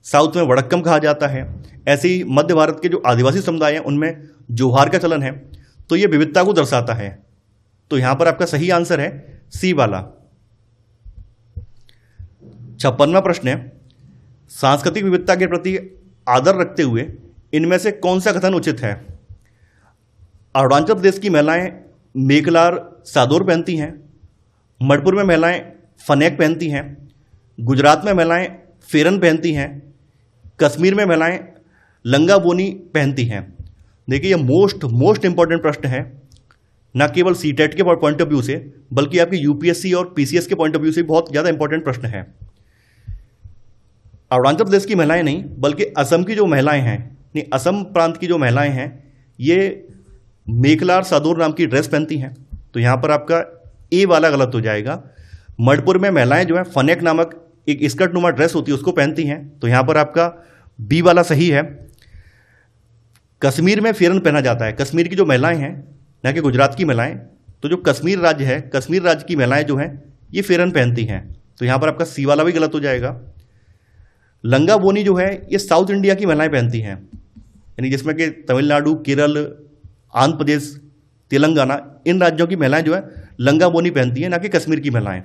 साउथ में वड़क्कम कहा जाता है। ऐसे ही मध्य भारत के जो आदिवासी समुदाय हैं उनमें जोहार का चलन है। तो ये विविधता को दर्शाता है। तो यहां पर आपका सही आंसर है सी वाला। 56वां प्रश्न है, सांस्कृतिक विविधता के प्रति आदर रखते हुए इनमें से कौन सा कथन उचित है? अरुणाचल प्रदेश की महिलाएं मेखलार सादोर पहनती हैं, मणिपुर में महिलाएं फनेक पहनती हैं, गुजरात में महिलाएं फेरन पहनती हैं, कश्मीर में महिलाएं लंगा बोनी पहनती हैं। देखिए, ये मोस्ट इंपॉर्टेंट प्रश्न है, न केवल सीटेट के पॉइंट ऑफ व्यू से बल्कि आपकी यूपीएससी और पीसीएस के पॉइंट ऑफ व्यू से बहुत ज़्यादा इंपॉर्टेंट प्रश्न है। अरुणाचल प्रदेश की महिलाएं नहीं बल्कि असम की जो महिलाएं हैं, नहीं असम प्रांत की जो महिलाएं हैं, ये मेखलार सादोर नाम की ड्रेस पहनती हैं। तो यहाँ पर आपका ए वाला गलत हो जाएगा। मणिपुर में महिलाएं जो है फनेक नामक एक स्कर्ट नुमा ड्रेस होती है उसको पहनती हैं। तो यहाँ पर आपका बी वाला सही है। कश्मीर में फेरन पहना जाता है। कश्मीर की जो महिलाएं हैं, न कि गुजरात की महिलाएं, तो जो कश्मीर राज्य है, कश्मीर राज्य की महिलाएं जो हैं ये फेरन पहनती हैं। तो यहाँ पर आपका सी वाला भी गलत हो जाएगा। लंगा बोनी जो है ये साउथ इंडिया की महिलाएं पहनती हैं, यानी जिसमें कि तमिलनाडु, केरल, आंध्र प्रदेश, तेलंगाना, इन राज्यों की महिलाएं जो है लंगा बोनी पहनती हैं, ना कि कश्मीर की महिलाएं।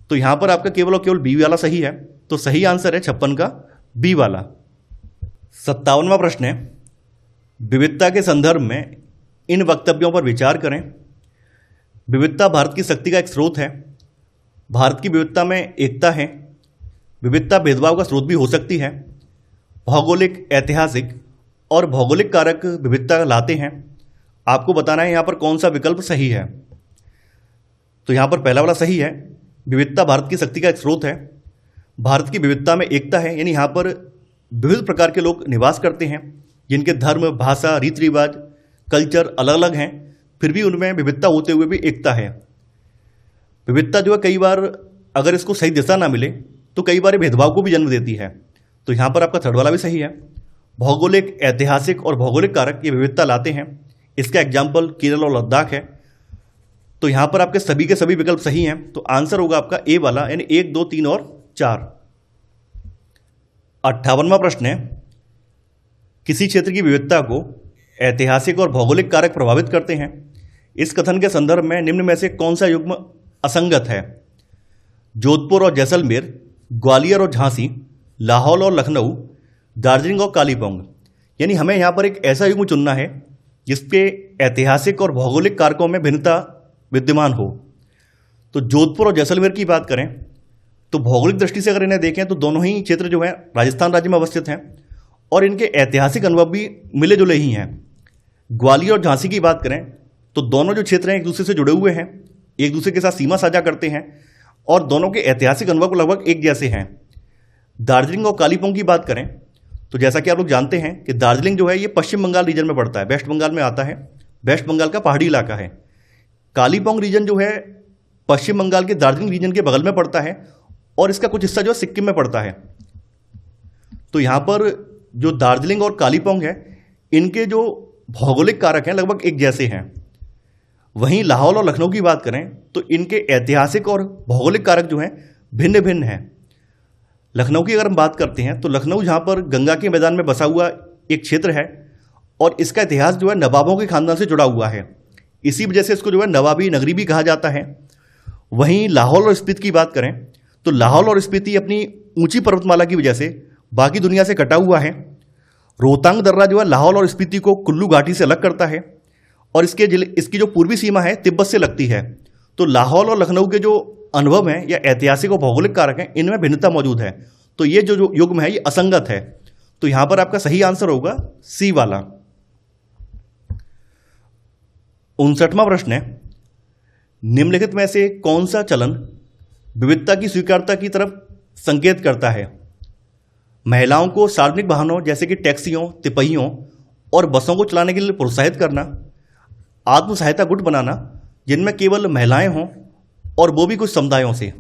तो यहाँ पर आपका केवल और केवल बी वाला सही है, तो सही आंसर है 56 का बी वाला। 57वां प्रश्न है, विविधता के संदर्भ में इन वक्तव्यों पर विचार करें। विविधता भारत की शक्ति का एक स्रोत है। भारत की विविधता में एकता है। विविधता भेदभाव का स्रोत भी हो सकती है। भौगोलिक, ऐतिहासिक और भौगोलिक कारक विविधता लाते हैं। आपको बताना है यहाँ पर कौन सा विकल्प सही है। तो यहाँ पर पहला वाला सही है, विविधता भारत की शक्ति का एक स्रोत है। भारत की विविधता में एकता है, यानी यहाँ पर विविध प्रकार के लोग निवास करते हैं जिनके धर्म, भाषा, रीति रिवाज, कल्चर अलग अलग हैं, फिर भी उनमें विविधता होते हुए भी एकता है। विविधता जो है कई बार अगर इसको सही दिशा ना मिले तो कई बार भेदभाव को भी जन्म देती है। तो यहाँ पर आपका थर्ड वाला भी सही है। भौगोलिक, ऐतिहासिक और भौगोलिक कारक ये विविधता लाते हैं। इसका एग्जाम्पल केरल और लद्दाख है। तो यहाँ पर आपके सभी के सभी विकल्प सही हैं, तो आंसर होगा आपका ए वाला, यानी 1, 2, 3 और 4। 58वां प्रश्न है, किसी क्षेत्र की विविधता को ऐतिहासिक और भौगोलिक कारक प्रभावित करते हैं। इस कथन के संदर्भ में निम्न में से कौन सा युग्म असंगत है? जोधपुर और जैसलमेर, ग्वालियर और झांसी, लाहौल और लखनऊ, दार्जिलिंग और कालीपोंग। यानी हमें यहाँ पर एक ऐसा युग्म चुनना है जिसके ऐतिहासिक और भौगोलिक कारकों में भिन्नता विद्यमान हो। तो जोधपुर और जैसलमेर की बात करें तो भौगोलिक दृष्टि से अगर इन्हें देखें तो दोनों ही क्षेत्र जो है राजस्थान राज्य में अवस्थित हैं और इनके ऐतिहासिक अनुभव भी मिले जुले ही हैं। ग्वालियर और झांसी की बात करें तो दोनों जो क्षेत्र हैं एक दूसरे से जुड़े हुए हैं, एक दूसरे के साथ सीमा साझा करते हैं और दोनों के ऐतिहासिक अनुभव लगभग एक जैसे हैं। दार्जिलिंग और कालीपोंग की बात करें तो जैसा कि आप लोग जानते हैं कि दार्जिलिंग जो है ये पश्चिम बंगाल रीजन में पड़ता है, वेस्ट बंगाल में आता है, वेस्ट बंगाल का पहाड़ी इलाका है। कालीपोंग रीजन जो है पश्चिम बंगाल के दार्जिलिंग रीजन के बगल में पड़ता है और इसका कुछ हिस्सा जो है सिक्किम में पड़ता है। तो यहाँ पर जो दार्जिलिंग और कालीपोंग है इनके जो भौगोलिक कारक हैं लगभग एक जैसे हैं। वहीं लाहौल और लखनऊ की बात करें तो इनके ऐतिहासिक और भौगोलिक कारक जो हैं भिन्न भिन्न हैं। लखनऊ की अगर हम बात करते हैं तो लखनऊ जहाँ पर गंगा के मैदान में बसा हुआ एक क्षेत्र है और इसका इतिहास जो है नवाबों के खानदान से जुड़ा हुआ है, इसी वजह से इसको जो है नवाबी नगरी भी कहा जाता है। वहीं लाहौल और स्पीति की बात करें तो लाहौल और स्पीति अपनी ऊंची पर्वतमाला की वजह से बाकी दुनिया से कटा हुआ है। रोहतांग दर्रा जो है लाहौल और स्पीति को कुल्लू घाटी से अलग करता है और इसकी जो पूर्वी सीमा है तिब्बत से लगती है। तो लाहौल और लखनऊ के जो अनुभव हैं या ऐतिहासिक और भौगोलिक कारक हैं इनमें भिन्नता मौजूद है। तो ये जो युग्म है ये असंगत है। तो यहां पर आपका सही आंसर होगा सी वाला। 59वां प्रश्न है, निम्नलिखित में से कौन सा चलन विविधता की स्वीकार्यता की तरफ संकेत करता है? महिलाओं को सार्वजनिक वाहनों जैसे कि टैक्सियों, तिपहियों और बसों को चलाने के लिए प्रोत्साहित करना, आत्म सहायता गुट बनाना जिनमें केवल महिलाएं हों और वो भी कुछ समुदायों से,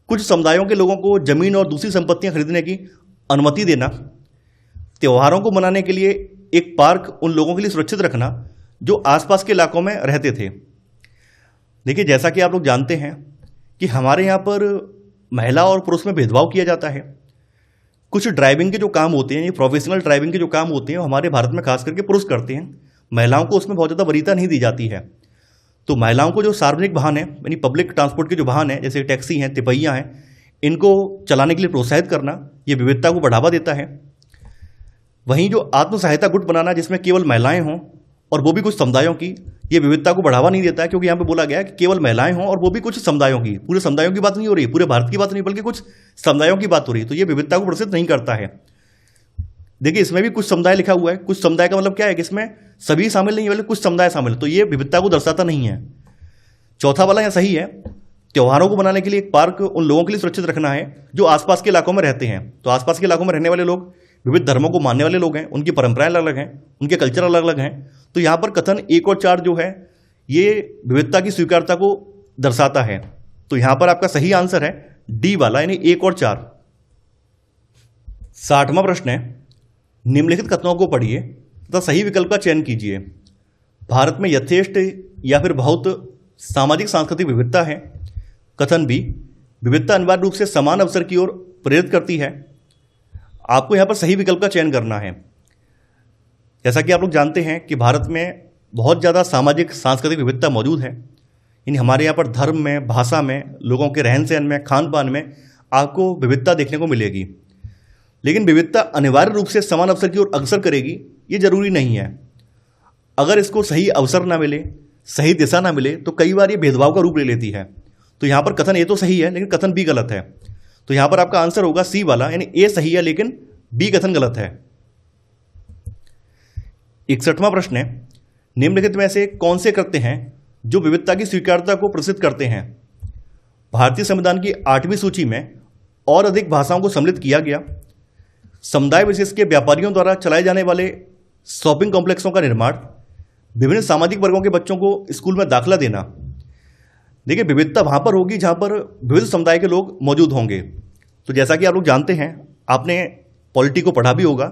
कुछ समुदायों के लोगों को जमीन और दूसरी संपत्तियां खरीदने की अनुमति देना, त्योहारों को मनाने के लिए एक पार्क उन लोगों के लिए सुरक्षित रखना जो आसपास के इलाकों में रहते थे। देखिए, जैसा कि आप लोग जानते हैं कि हमारे यहाँ पर महिला और पुरुष में भेदभाव किया जाता है। कुछ ड्राइविंग के जो काम होते हैं, ये प्रोफेशनल ड्राइविंग के जो काम होते हैं वो हमारे भारत में खास करके पुरुष करते हैं। महिलाओं को उसमें बहुत ज़्यादा वरीयता नहीं दी जाती है। तो महिलाओं को जो सार्वजनिक वाहन है यानी पब्लिक ट्रांसपोर्ट के जो वाहन है जैसे टैक्सी हैं, तिपहियाँ हैं, इनको चलाने के लिए प्रोत्साहित करना ये विविधता को बढ़ावा देता है। वहीं जो आत्म सहायता गुट बनाना जिसमें केवल महिलाएं हों और वो भी कुछ समुदायों की, ये विविधता को बढ़ावा नहीं देता है, क्योंकि यहाँ पे बोला गया है कि केवल महिलाएं हों और वो भी कुछ समुदायों की। पूरे समुदायों की बात नहीं हो रही, पूरे भारत की बात नहीं, बल्कि कुछ समुदायों की बात हो रही है। तो ये विविधता को प्रदर्शित नहीं करता है। देखिए, इसमें भी कुछ समुदाय लिखा हुआ है। कुछ समुदाय का मतलब क्या है कि इसमें सभी शामिल नहीं है, बल्कि कुछ समुदाय शामिल है। तो ये विविधता को दर्शाता नहीं है। चौथा वाला यहाँ सही है, त्योहारों को मनाने के लिए एक पार्क उन लोगों के लिए सुरक्षित रखना है जो आसपास के इलाकों में रहते हैं। तो आसपास के इलाकों में रहने वाले लोग विविध धर्मों को मानने वाले लोग हैं, उनकी परंपराएं अलग अलग हैं, उनके कल्चर अलग अलग हैं। तो यहाँ पर कथन 1 और 4 जो है ये विविधता की स्वीकार्यता को दर्शाता है। तो यहाँ पर आपका सही आंसर है डी वाला, यानी 1 और 4। 60वां प्रश्न है, निम्नलिखित कथनों को पढ़िए तथा सही विकल्प का चयन कीजिए। भारत में यथेष्ट या फिर बहुत सामाजिक सांस्कृतिक विविधता है। कथन बी, विविधता अनिवार्य रूप से समान अवसर की ओर प्रेरित करती है। आपको यहाँ पर सही विकल्प का चयन करना है। जैसा कि आप लोग जानते हैं कि भारत में बहुत ज़्यादा सामाजिक सांस्कृतिक विविधता मौजूद है। यानी हमारे यहाँ पर धर्म में, भाषा में, लोगों के रहन सहन में, खान पान में आपको विविधता देखने को मिलेगी। लेकिन विविधता अनिवार्य रूप से समान अवसर की ओर अग्रसर करेगी, ये जरूरी नहीं है। अगर इसको सही अवसर ना मिले, सही दिशा ना मिले, तो कई बार ये भेदभाव का रूप ले लेती है। तो यहाँ पर कथन ए तो सही है, लेकिन कथन बी गलत है। तो यहाँ पर आपका आंसर होगा सी वाला, यानी ए सही है लेकिन बी कथन गलत है। 61वां प्रश्न है, निम्नलिखित में से कौन से कृत्य हैं जो विविधता की स्वीकार्यता को प्रसिद्ध करते हैं? भारतीय संविधान की 8वीं सूची में और अधिक भाषाओं को सम्मिलित किया गया, समुदाय विशेष के व्यापारियों द्वारा चलाए जाने वाले शॉपिंग कॉम्प्लेक्सों का निर्माण, विभिन्न सामाजिक वर्गों के बच्चों को स्कूल में दाखिला देना। देखिए, विविधता वहां पर होगी जहां पर विविध समुदाय के लोग मौजूद होंगे। तो जैसा कि आप लोग जानते हैं, आपने पॉलिटी को पढ़ा भी होगा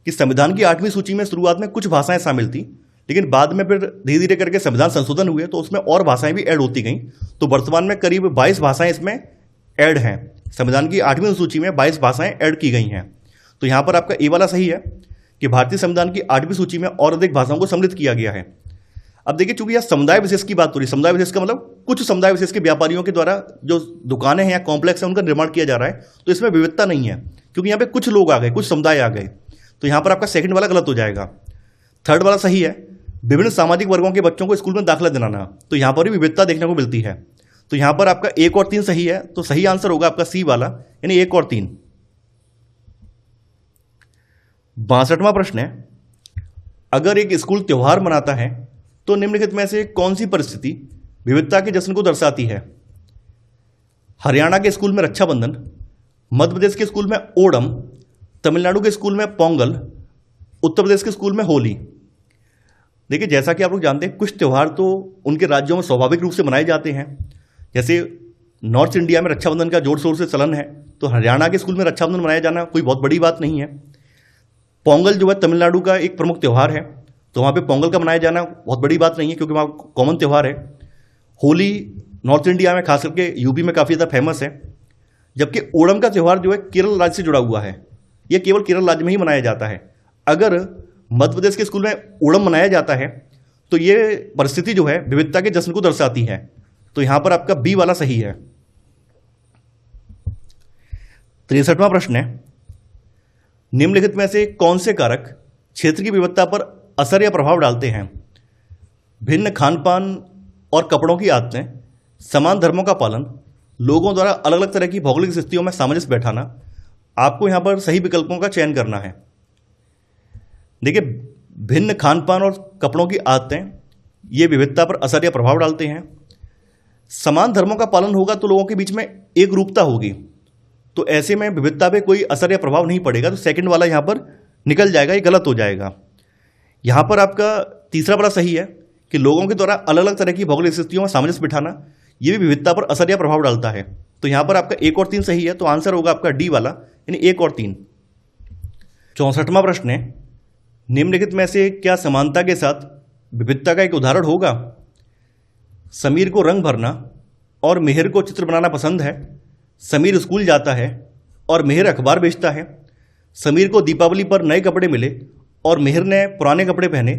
कि संविधान की 8वीं सूची में शुरुआत में कुछ भाषाएं शामिल थी, लेकिन बाद में फिर धीरे धीरे करके संविधान संशोधन हुए तो उसमें और भाषाएं भी ऐड होती गईं। तो वर्तमान में करीब 22 भाषाएं इसमें ऐड हैं। संविधान की 8वीं सूची में 22 भाषाएं ऐड की गई हैं। तो यहां पर आपका ए वाला सही है कि भारतीय संविधान की 8वीं सूची में और अधिक भाषाओं को सम्मिलित किया गया है। अब देखिए, चूंकि यह समुदाय विशेष की बात हो रही है, समुदाय विशेष का मतलब कुछ समुदाय विशेष के व्यापारियों के द्वारा जो दुकानें हैं या कॉम्प्लेक्स है उनका निर्माण किया जा रहा है, तो इसमें विविधता नहीं है क्योंकि यहाँ पे कुछ लोग आ गए, कुछ समुदाय आ गए। तो यहाँ पर आपका सेकंड वाला गलत हो जाएगा। थर्ड वाला सही है, विभिन्न सामाजिक वर्गों के बच्चों को स्कूल में दाखिला दिलाना, तो यहाँ पर भी विविधता देखने को मिलती है। तो यहाँ पर आपका 1 और 3 सही है, तो सही आंसर होगा आपका सी वाला, यानी 1 और 3। 62वां प्रश्न है, अगर एक स्कूल त्योहार मनाता है तो निम्नलिखित में से कौन सी परिस्थिति विविधता के जश्न को दर्शाती है? हरियाणा के स्कूल में रक्षाबंधन, मध्य प्रदेश के स्कूल में ओणम, तमिलनाडु के स्कूल में पोंगल, उत्तर प्रदेश के स्कूल में होली। देखिए, जैसा कि आप लोग जानते हैं, कुछ त्यौहार तो उनके राज्यों में स्वाभाविक रूप से मनाए जाते हैं। जैसे नॉर्थ इंडिया में रक्षाबंधन का जोर शोर से चलन है, तो हरियाणा के स्कूल में रक्षाबंधन मनाया जाना कोई बहुत बड़ी बात नहीं है। पोंगल जो है तमिलनाडु का एक प्रमुख त्यौहार है, तो वहाँ पे पोंगल का मनाया जाना बहुत बड़ी बात नहीं है क्योंकि वहाँ कॉमन त्यौहार है। होली नॉर्थ इंडिया में, खास करके यूपी में काफ़ी ज़्यादा फेमस है। जबकि ओणम का त्यौहार जो है केरल राज्य से जुड़ा हुआ है, यह केवल केरल राज्य में ही मनाया जाता है। अगर मध्य प्रदेश के स्कूल में ओणम मनाया जाता है तो ये परिस्थिति जो है विविधता के जश्न को दर्शाती है। तो यहां पर आपका बी वाला सही है। 63वां प्रश्न है, निम्नलिखित में से कौन से कारक क्षेत्र की विविधता पर असर या प्रभाव डालते हैं? भिन्न खान पान और कपड़ों की आदतें, समान धर्मों का पालन, लोगों द्वारा अलग अलग तरह की भौगोलिक स्थितियों में सामंजस्य बैठाना। आपको यहां पर सही विकल्पों का चयन करना है। देखिए, भिन्न खान पान और कपड़ों की आदतें ये विविधता पर असर या प्रभाव डालते हैं। समान धर्मों का पालन होगा तो लोगों के बीच में एक रूपता होगी, तो ऐसे में विविधता पे कोई असर या प्रभाव नहीं पड़ेगा। तो सेकंड वाला यहां पर निकल जाएगा, ये गलत हो जाएगा। यहां पर आपका तीसरा वाला सही है कि लोगों के द्वारा अलग अलग तरह की भौगोलिक स्थितियों में सामंजस्य बिठाना, यह भी विविधता पर असर या प्रभाव डालता है। तो यहां पर आपका 1 और 3 सही है, तो आंसर होगा आपका डी वाला, यानी 1 और 3। 64वां प्रश्न है, निम्नलिखित में से क्या समानता के साथ विविधता का एक उदाहरण होगा? समीर को रंग भरना और मेहर को चित्र बनाना पसंद है। समीर स्कूल जाता है और मेहर अखबार बेचता है। समीर को दीपावली पर नए कपड़े मिले और मेहर ने पुराने कपड़े पहने।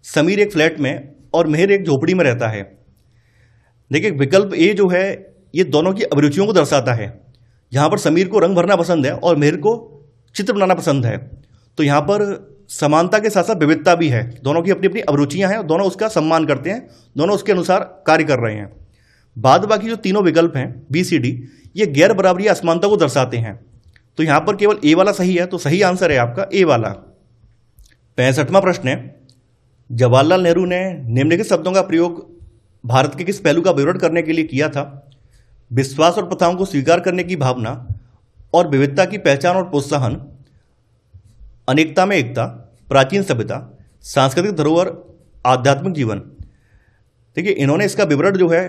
समीर एक फ्लैट में और मेहर एक झोपड़ी में रहता है। देखिए, विकल्प ए जो है ये दोनों की अभिरुचियों को दर्शाता है। यहाँ पर समीर को रंग भरना पसंद है और मेहर को चित्र बनाना पसंद है, तो यहाँ पर समानता के साथ साथ विविधता भी है। दोनों की अपनी अपनी अभिरुचियां हैं और दोनों उसका सम्मान करते हैं, दोनों उसके अनुसार कार्य कर रहे हैं। बाद बाकी जो तीनों विकल्प हैं बी सी डी, ये गैर बराबरी या असमानता को दर्शाते हैं। तो यहाँ पर केवल ए वाला सही है, तो सही आंसर है आपका ए वाला। 65वां प्रश्न है, जवाहरलाल नेहरू ने निम्नलिखित शब्दों का प्रयोग भारत के किस पहलू का विवरण करने के लिए किया था? विश्वास और प्रथाओं को स्वीकार करने की भावना और विविधता की पहचान और प्रोत्साहन, अनेकता में एकता, प्राचीन सभ्यता, सांस्कृतिक धरोहर, आध्यात्मिक जीवन। देखिए, इन्होंने इसका विवरण जो है,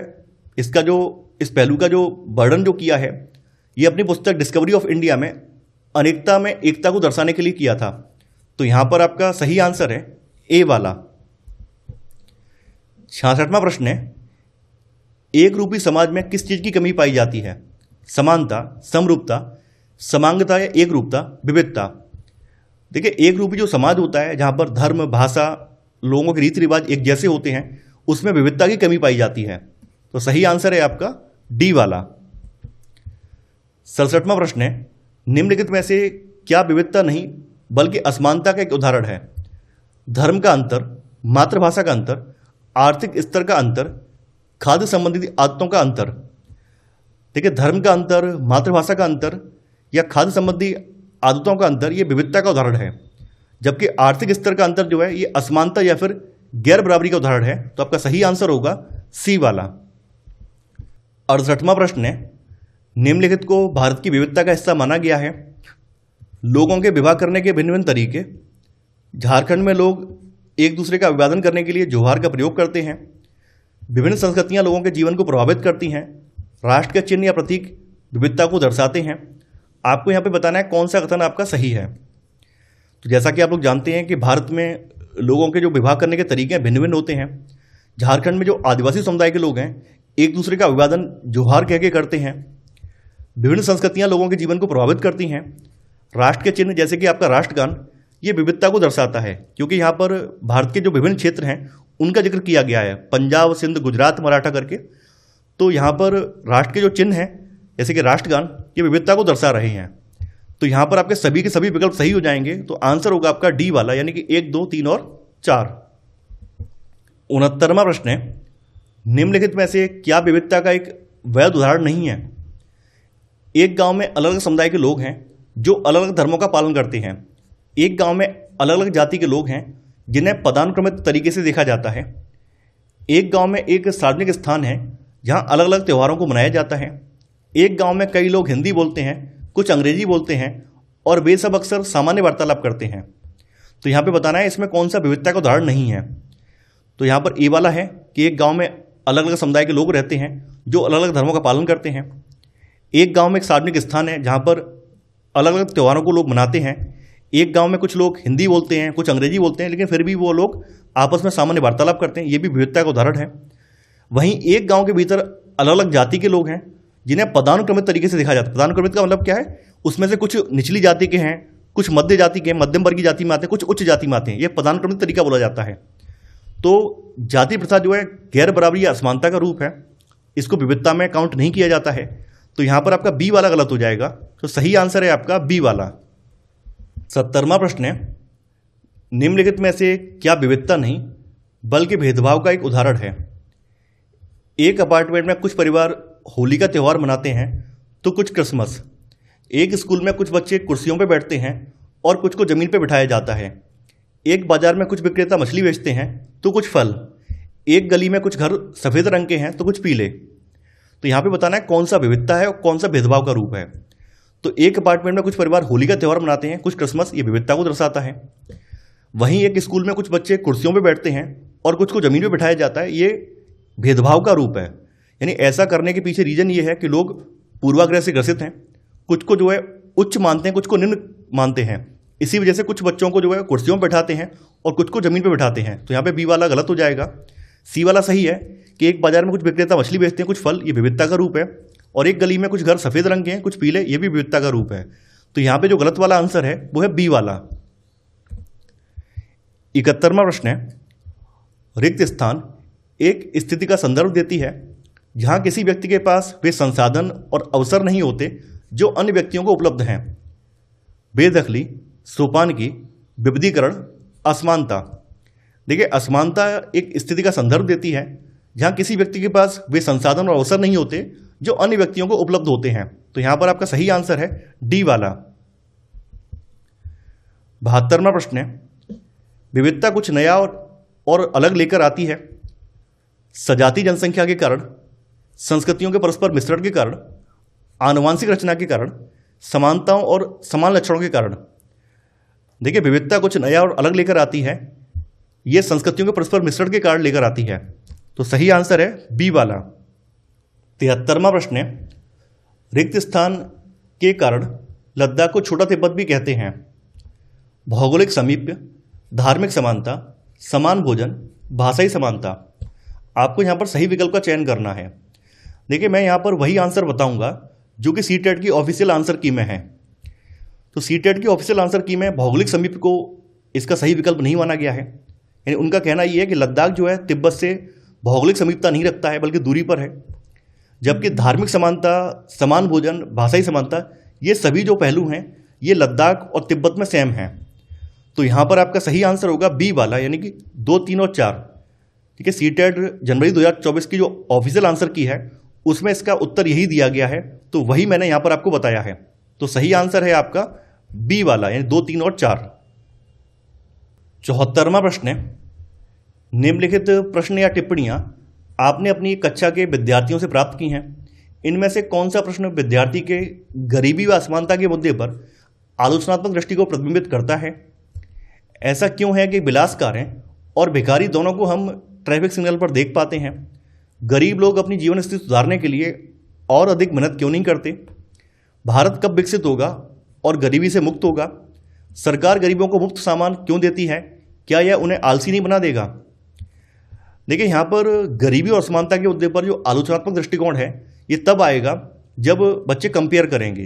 इसका जो इस पहलू का जो वर्णन जो किया है, ये अपनी पुस्तक डिस्कवरी ऑफ इंडिया में अनेकता में एकता को दर्शाने के लिए किया था। तो यहां पर आपका सही आंसर है ए वाला। 66वां प्रश्न है, एक रूपी समाज में किस चीज की कमी पाई जाती है? समानता, समरूपता, समांगता या एक रूपता, विविधता। देखिए, एक रूपी जो समाज होता है जहां पर धर्म, भाषा, लोगों के रीति रिवाज एक जैसे होते हैं, उसमें विविधता की कमी पाई जाती है। तो सही आंसर है आपका डी वाला। 67वां प्रश्न है, निम्नलिखित में से क्या विविधता नहीं बल्कि असमानता का एक उदाहरण है? धर्म का अंतर, मातृभाषा का अंतर, आर्थिक स्तर का अंतर, खाद्य संबंधी आदतों का अंतर। देखिए, धर्म का अंतर, मातृभाषा का अंतर या खाद्य संबंधी आदतों का अंतर ये विविधता का उदाहरण है, जबकि आर्थिक स्तर का अंतर जो है ये असमानता या फिर गैर बराबरी का उदाहरण है। तो आपका सही आंसर होगा सी वाला। 68वां प्रश्न है, निम्नलिखित को भारत की विविधता का हिस्सा माना गया है। लोगों के विवाह करने के भिन्न भिन्न तरीके। झारखंड में लोग एक दूसरे का अभिवादन करने के लिए जोहार का प्रयोग करते हैं। विभिन्न संस्कृतियां लोगों के जीवन को प्रभावित करती हैं। राष्ट्र के चिन्ह या प्रतीक विविधता को दर्शाते हैं। आपको यहाँ पे बताना है कौन सा कथन आपका सही है। तो जैसा कि आप लोग जानते हैं कि भारत में लोगों के जो विवाह करने के तरीके भिन्न भिन्न होते हैं। झारखंड में जो आदिवासी समुदाय के लोग हैं एक दूसरे का अभिवादन जोहार कह के करते हैं। विभिन्न संस्कृतियां लोगों के जीवन को प्रभावित करती हैं। राष्ट्र के चिन्ह जैसे कि आपका राष्ट्रगान ये विविधता को दर्शाता है, क्योंकि यहाँ पर भारत के जो विभिन्न क्षेत्र हैं उनका जिक्र किया गया है, पंजाब, सिंध, गुजरात, मराठा करके। तो यहाँ पर राष्ट्र के जो चिन्ह हैं जैसे कि राष्ट्रगान ये विविधता को दर्शा रहे हैं। तो यहाँ पर आपके सभी के सभी विकल्प सही हो जाएंगे। तो आंसर होगा आपका डी वाला, यानी कि 1, 2, 3 और 4। 69वां प्रश्न है, निम्नलिखित में से क्या विविधता का एक वैध उदाहरण नहीं है? एक गांव में अलग अलग समुदाय के लोग हैं जो अलग अलग धर्मों का पालन करते हैं। एक गांव में अलग अलग जाति के लोग हैं जिन्हें पदानुक्रमित तरीके से देखा जाता है। एक गांव में एक सार्वजनिक स्थान है जहां अलग अलग त्योहारों को मनाया जाता है। एक गांव में कई लोग हिंदी बोलते हैं, कुछ अंग्रेजी बोलते हैं और वे सब अक्सर सामान्य वार्तालाप करते हैं। तो यहाँ पे बताना है इसमें कौन सा विविधता का उदाहरण नहीं है। तो यहाँ पर ए वाला है कि एक गांव में अलग अलग समुदाय के लोग रहते हैं जो अलग अलग धर्मों का पालन करते हैं। एक गांव में एक सार्वजनिक स्थान है जहाँ पर अलग अलग त्योहारों को लोग मनाते हैं। एक गांव में कुछ लोग हिंदी बोलते हैं, कुछ अंग्रेजी बोलते हैं, लेकिन फिर भी वो लोग आपस में सामान्य वार्तालाप करते हैं। ये भी विविधता का उदाहरण है। वहीं एक गांव के भीतर अलग अलग जाति के लोग हैं जिन्हें पदानुक्रमित तरीके से देखा जाता है। पदानुक्रमित का मतलब क्या है? उसमें से कुछ निचली जाति के हैं, कुछ मध्य जाति के, मध्यम वर्गीय जाति में आते हैं, कुछ उच्च जाति में आते हैं। ये पदानुक्रमित तरीका बोला जाता है। तो जाति प्रथा जो है गैर बराबरी या असमानता का रूप है, इसको विविधता में काउंट नहीं किया जाता है। तो यहाँ पर आपका बी वाला गलत हो जाएगा। तो सही आंसर है आपका बी वाला। 70वां प्रश्न है, निम्नलिखित में से क्या विविधता नहीं बल्कि भेदभाव का एक उदाहरण है? एक अपार्टमेंट में कुछ परिवार होली का त्यौहार मनाते हैं तो कुछ क्रिसमस। एक स्कूल में कुछ बच्चे कुर्सियों पर बैठते हैं और कुछ को जमीन पर बिठाया जाता है। एक बाजार में कुछ विक्रेता मछली बेचते हैं तो कुछ फल। एक गली में कुछ घर सफ़ेद रंग के हैं तो कुछ पीले। तो यहाँ पे बताना है कौन सा विविधता है और कौन सा भेदभाव का रूप है। तो एक अपार्टमेंट में कुछ परिवार होली का त्यौहार मनाते हैं, कुछ क्रिसमस, ये विविधता को दर्शाता है। वहीं एक स्कूल में कुछ बच्चे कुर्सियों पर बैठते हैं और कुछ को जमीन पर बिठाया जाता है, ये भेदभाव का रूप है। यानी ऐसा करने के पीछे रीजन ये है कि लोग पूर्वाग्रह से ग्रसित हैं, कुछ को जो है उच्च मानते हैं, कुछ को निम्न मानते हैं। इसी वजह से कुछ बच्चों को जो है कुर्सियों पर बैठाते हैं और कुछ को जमीन पर बैठाते हैं। तो यहाँ पे बी वाला गलत हो जाएगा। सी वाला सही है कि एक बाजार में कुछ विक्रेता मछली बेचते हैं, कुछ फल, ये विविधता का रूप है। और एक गली में कुछ घर सफ़ेद रंग के हैं, कुछ पीले, ये भी विविधता का रूप है। तो यहाँ पे जो गलत वाला आंसर है वो है बी वाला। 71वां प्रश्न है, रिक्त स्थान एक स्थिति का संदर्भ देती है जहाँ किसी व्यक्ति के पास वे संसाधन और अवसर नहीं होते जो अन्य व्यक्तियों को उपलब्ध हैं। बेदखली, सोपानकी, विविधीकरण, असमानता। देखिए, असमानता एक स्थिति का संदर्भ देती है जहां किसी व्यक्ति के पास वे संसाधन और अवसर नहीं होते जो अन्य व्यक्तियों को उपलब्ध होते हैं। तो यहां पर आपका सही आंसर है डी वाला। 72वां प्रश्न है, विविधता कुछ नया और अलग लेकर आती है। सजातीय जनसंख्या के कारण, संस्कृतियों के परस्पर मिश्रण के कारण, आनुवांशिक रचना के कारण, समानताओं और समान लक्षणों के कारण। देखिए, विविधता कुछ नया और अलग लेकर आती है, यह संस्कृतियों के परस्पर मिश्रण के कारण लेकर आती है। तो सही आंसर है बी वाला। 73वां प्रश्न है, रिक्त स्थान के कारण लद्दाख को छोटा तिब्बत भी कहते हैं। भौगोलिक समीप्य, धार्मिक समानता, समान भोजन, भाषाई समानता। आपको यहाँ पर सही विकल्प का चयन करना है। देखिए, मैं यहाँ पर वही आंसर बताऊंगा जो कि सीटेट की ऑफिशियल आंसर की में है। तो सीटेट की ऑफिशियल आंसर की में भौगोलिक समीप को इसका सही विकल्प नहीं माना गया है। यानी उनका कहना यह है कि लद्दाख जो है तिब्बत से भौगोलिक समीपता नहीं रखता है बल्कि दूरी पर है, जबकि धार्मिक समानता, समान भोजन, भाषाई समानता, ये सभी जो पहलू हैं ये लद्दाख और तिब्बत में सेम हैं। तो यहाँ पर आपका सही आंसर होगा बी वाला, यानी कि 2, 3 और 4। ठीक है, सीटेट जनवरी 2024 की जो ऑफिशियल आंसर की है उसमें इसका उत्तर यही दिया गया है, तो वही मैंने यहाँ पर आपको बताया है। तो सही आंसर है आपका बी वाला, यानी 2, 3 और 4। 74वां प्रश्न है, निम्नलिखित प्रश्न या टिप्पणियां आपने अपनी कक्षा के विद्यार्थियों से प्राप्त की हैं। इनमें से कौन सा प्रश्न विद्यार्थी के गरीबी व असमानता के मुद्दे पर आलोचनात्मक दृष्टि को प्रतिबिंबित करता है? ऐसा क्यों है कि विलासकारें और भिखारी दोनों को हम ट्रैफिक सिग्नल पर देख पाते हैं? गरीब लोग अपनी जीवन स्थिति सुधारने के लिए और अधिक मेहनत क्यों नहीं करते? भारत कब विकसित होगा और गरीबी से मुक्त होगा? सरकार गरीबों को मुफ्त सामान क्यों देती है? क्या यह उन्हें आलसी नहीं बना देगा? देखिए, यहाँ पर गरीबी और असमानता के मुद्दे पर जो आलोचनात्मक दृष्टिकोण है ये तब आएगा जब बच्चे कंपेयर करेंगे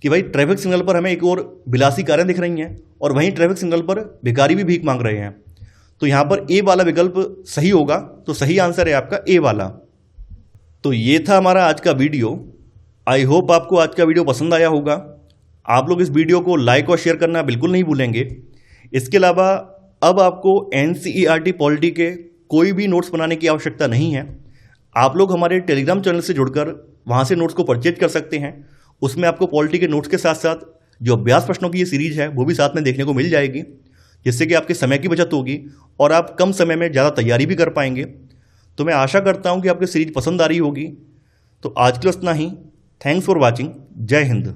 कि भाई ट्रैफिक सिग्नल पर हमें एक और विलासी कारें दिख रही हैं और वहीं ट्रैफिक सिग्नल पर भिखारी भी भीख मांग रहे हैं। तो यहाँ पर ए वाला विकल्प सही होगा, तो सही आंसर है आपका ए वाला। तो ये था हमारा आज का वीडियो। आई होप आपको आज का वीडियो पसंद आया होगा। आप लोग इस वीडियो को लाइक और शेयर करना बिल्कुल नहीं भूलेंगे। इसके अलावा अब आपको NCERT पॉलिटी के कोई भी नोट्स बनाने की आवश्यकता नहीं है। आप लोग हमारे टेलीग्राम चैनल से जुड़कर वहाँ से नोट्स को परचेज कर सकते हैं। उसमें आपको पॉलिटी के नोट्स के साथ साथ जो अभ्यास प्रश्नों की ये सीरीज है वो भी साथ में देखने को मिल जाएगी, जिससे कि आपके समय की बचत होगी और आप कम समय में ज़्यादा तैयारी भी कर पाएंगे। तो मैं आशा करता हूँ कि आपको सीरीज पसंद आ रही होगी। तो आज के लिए इतना ही। Thanks for watching. जय हिंद।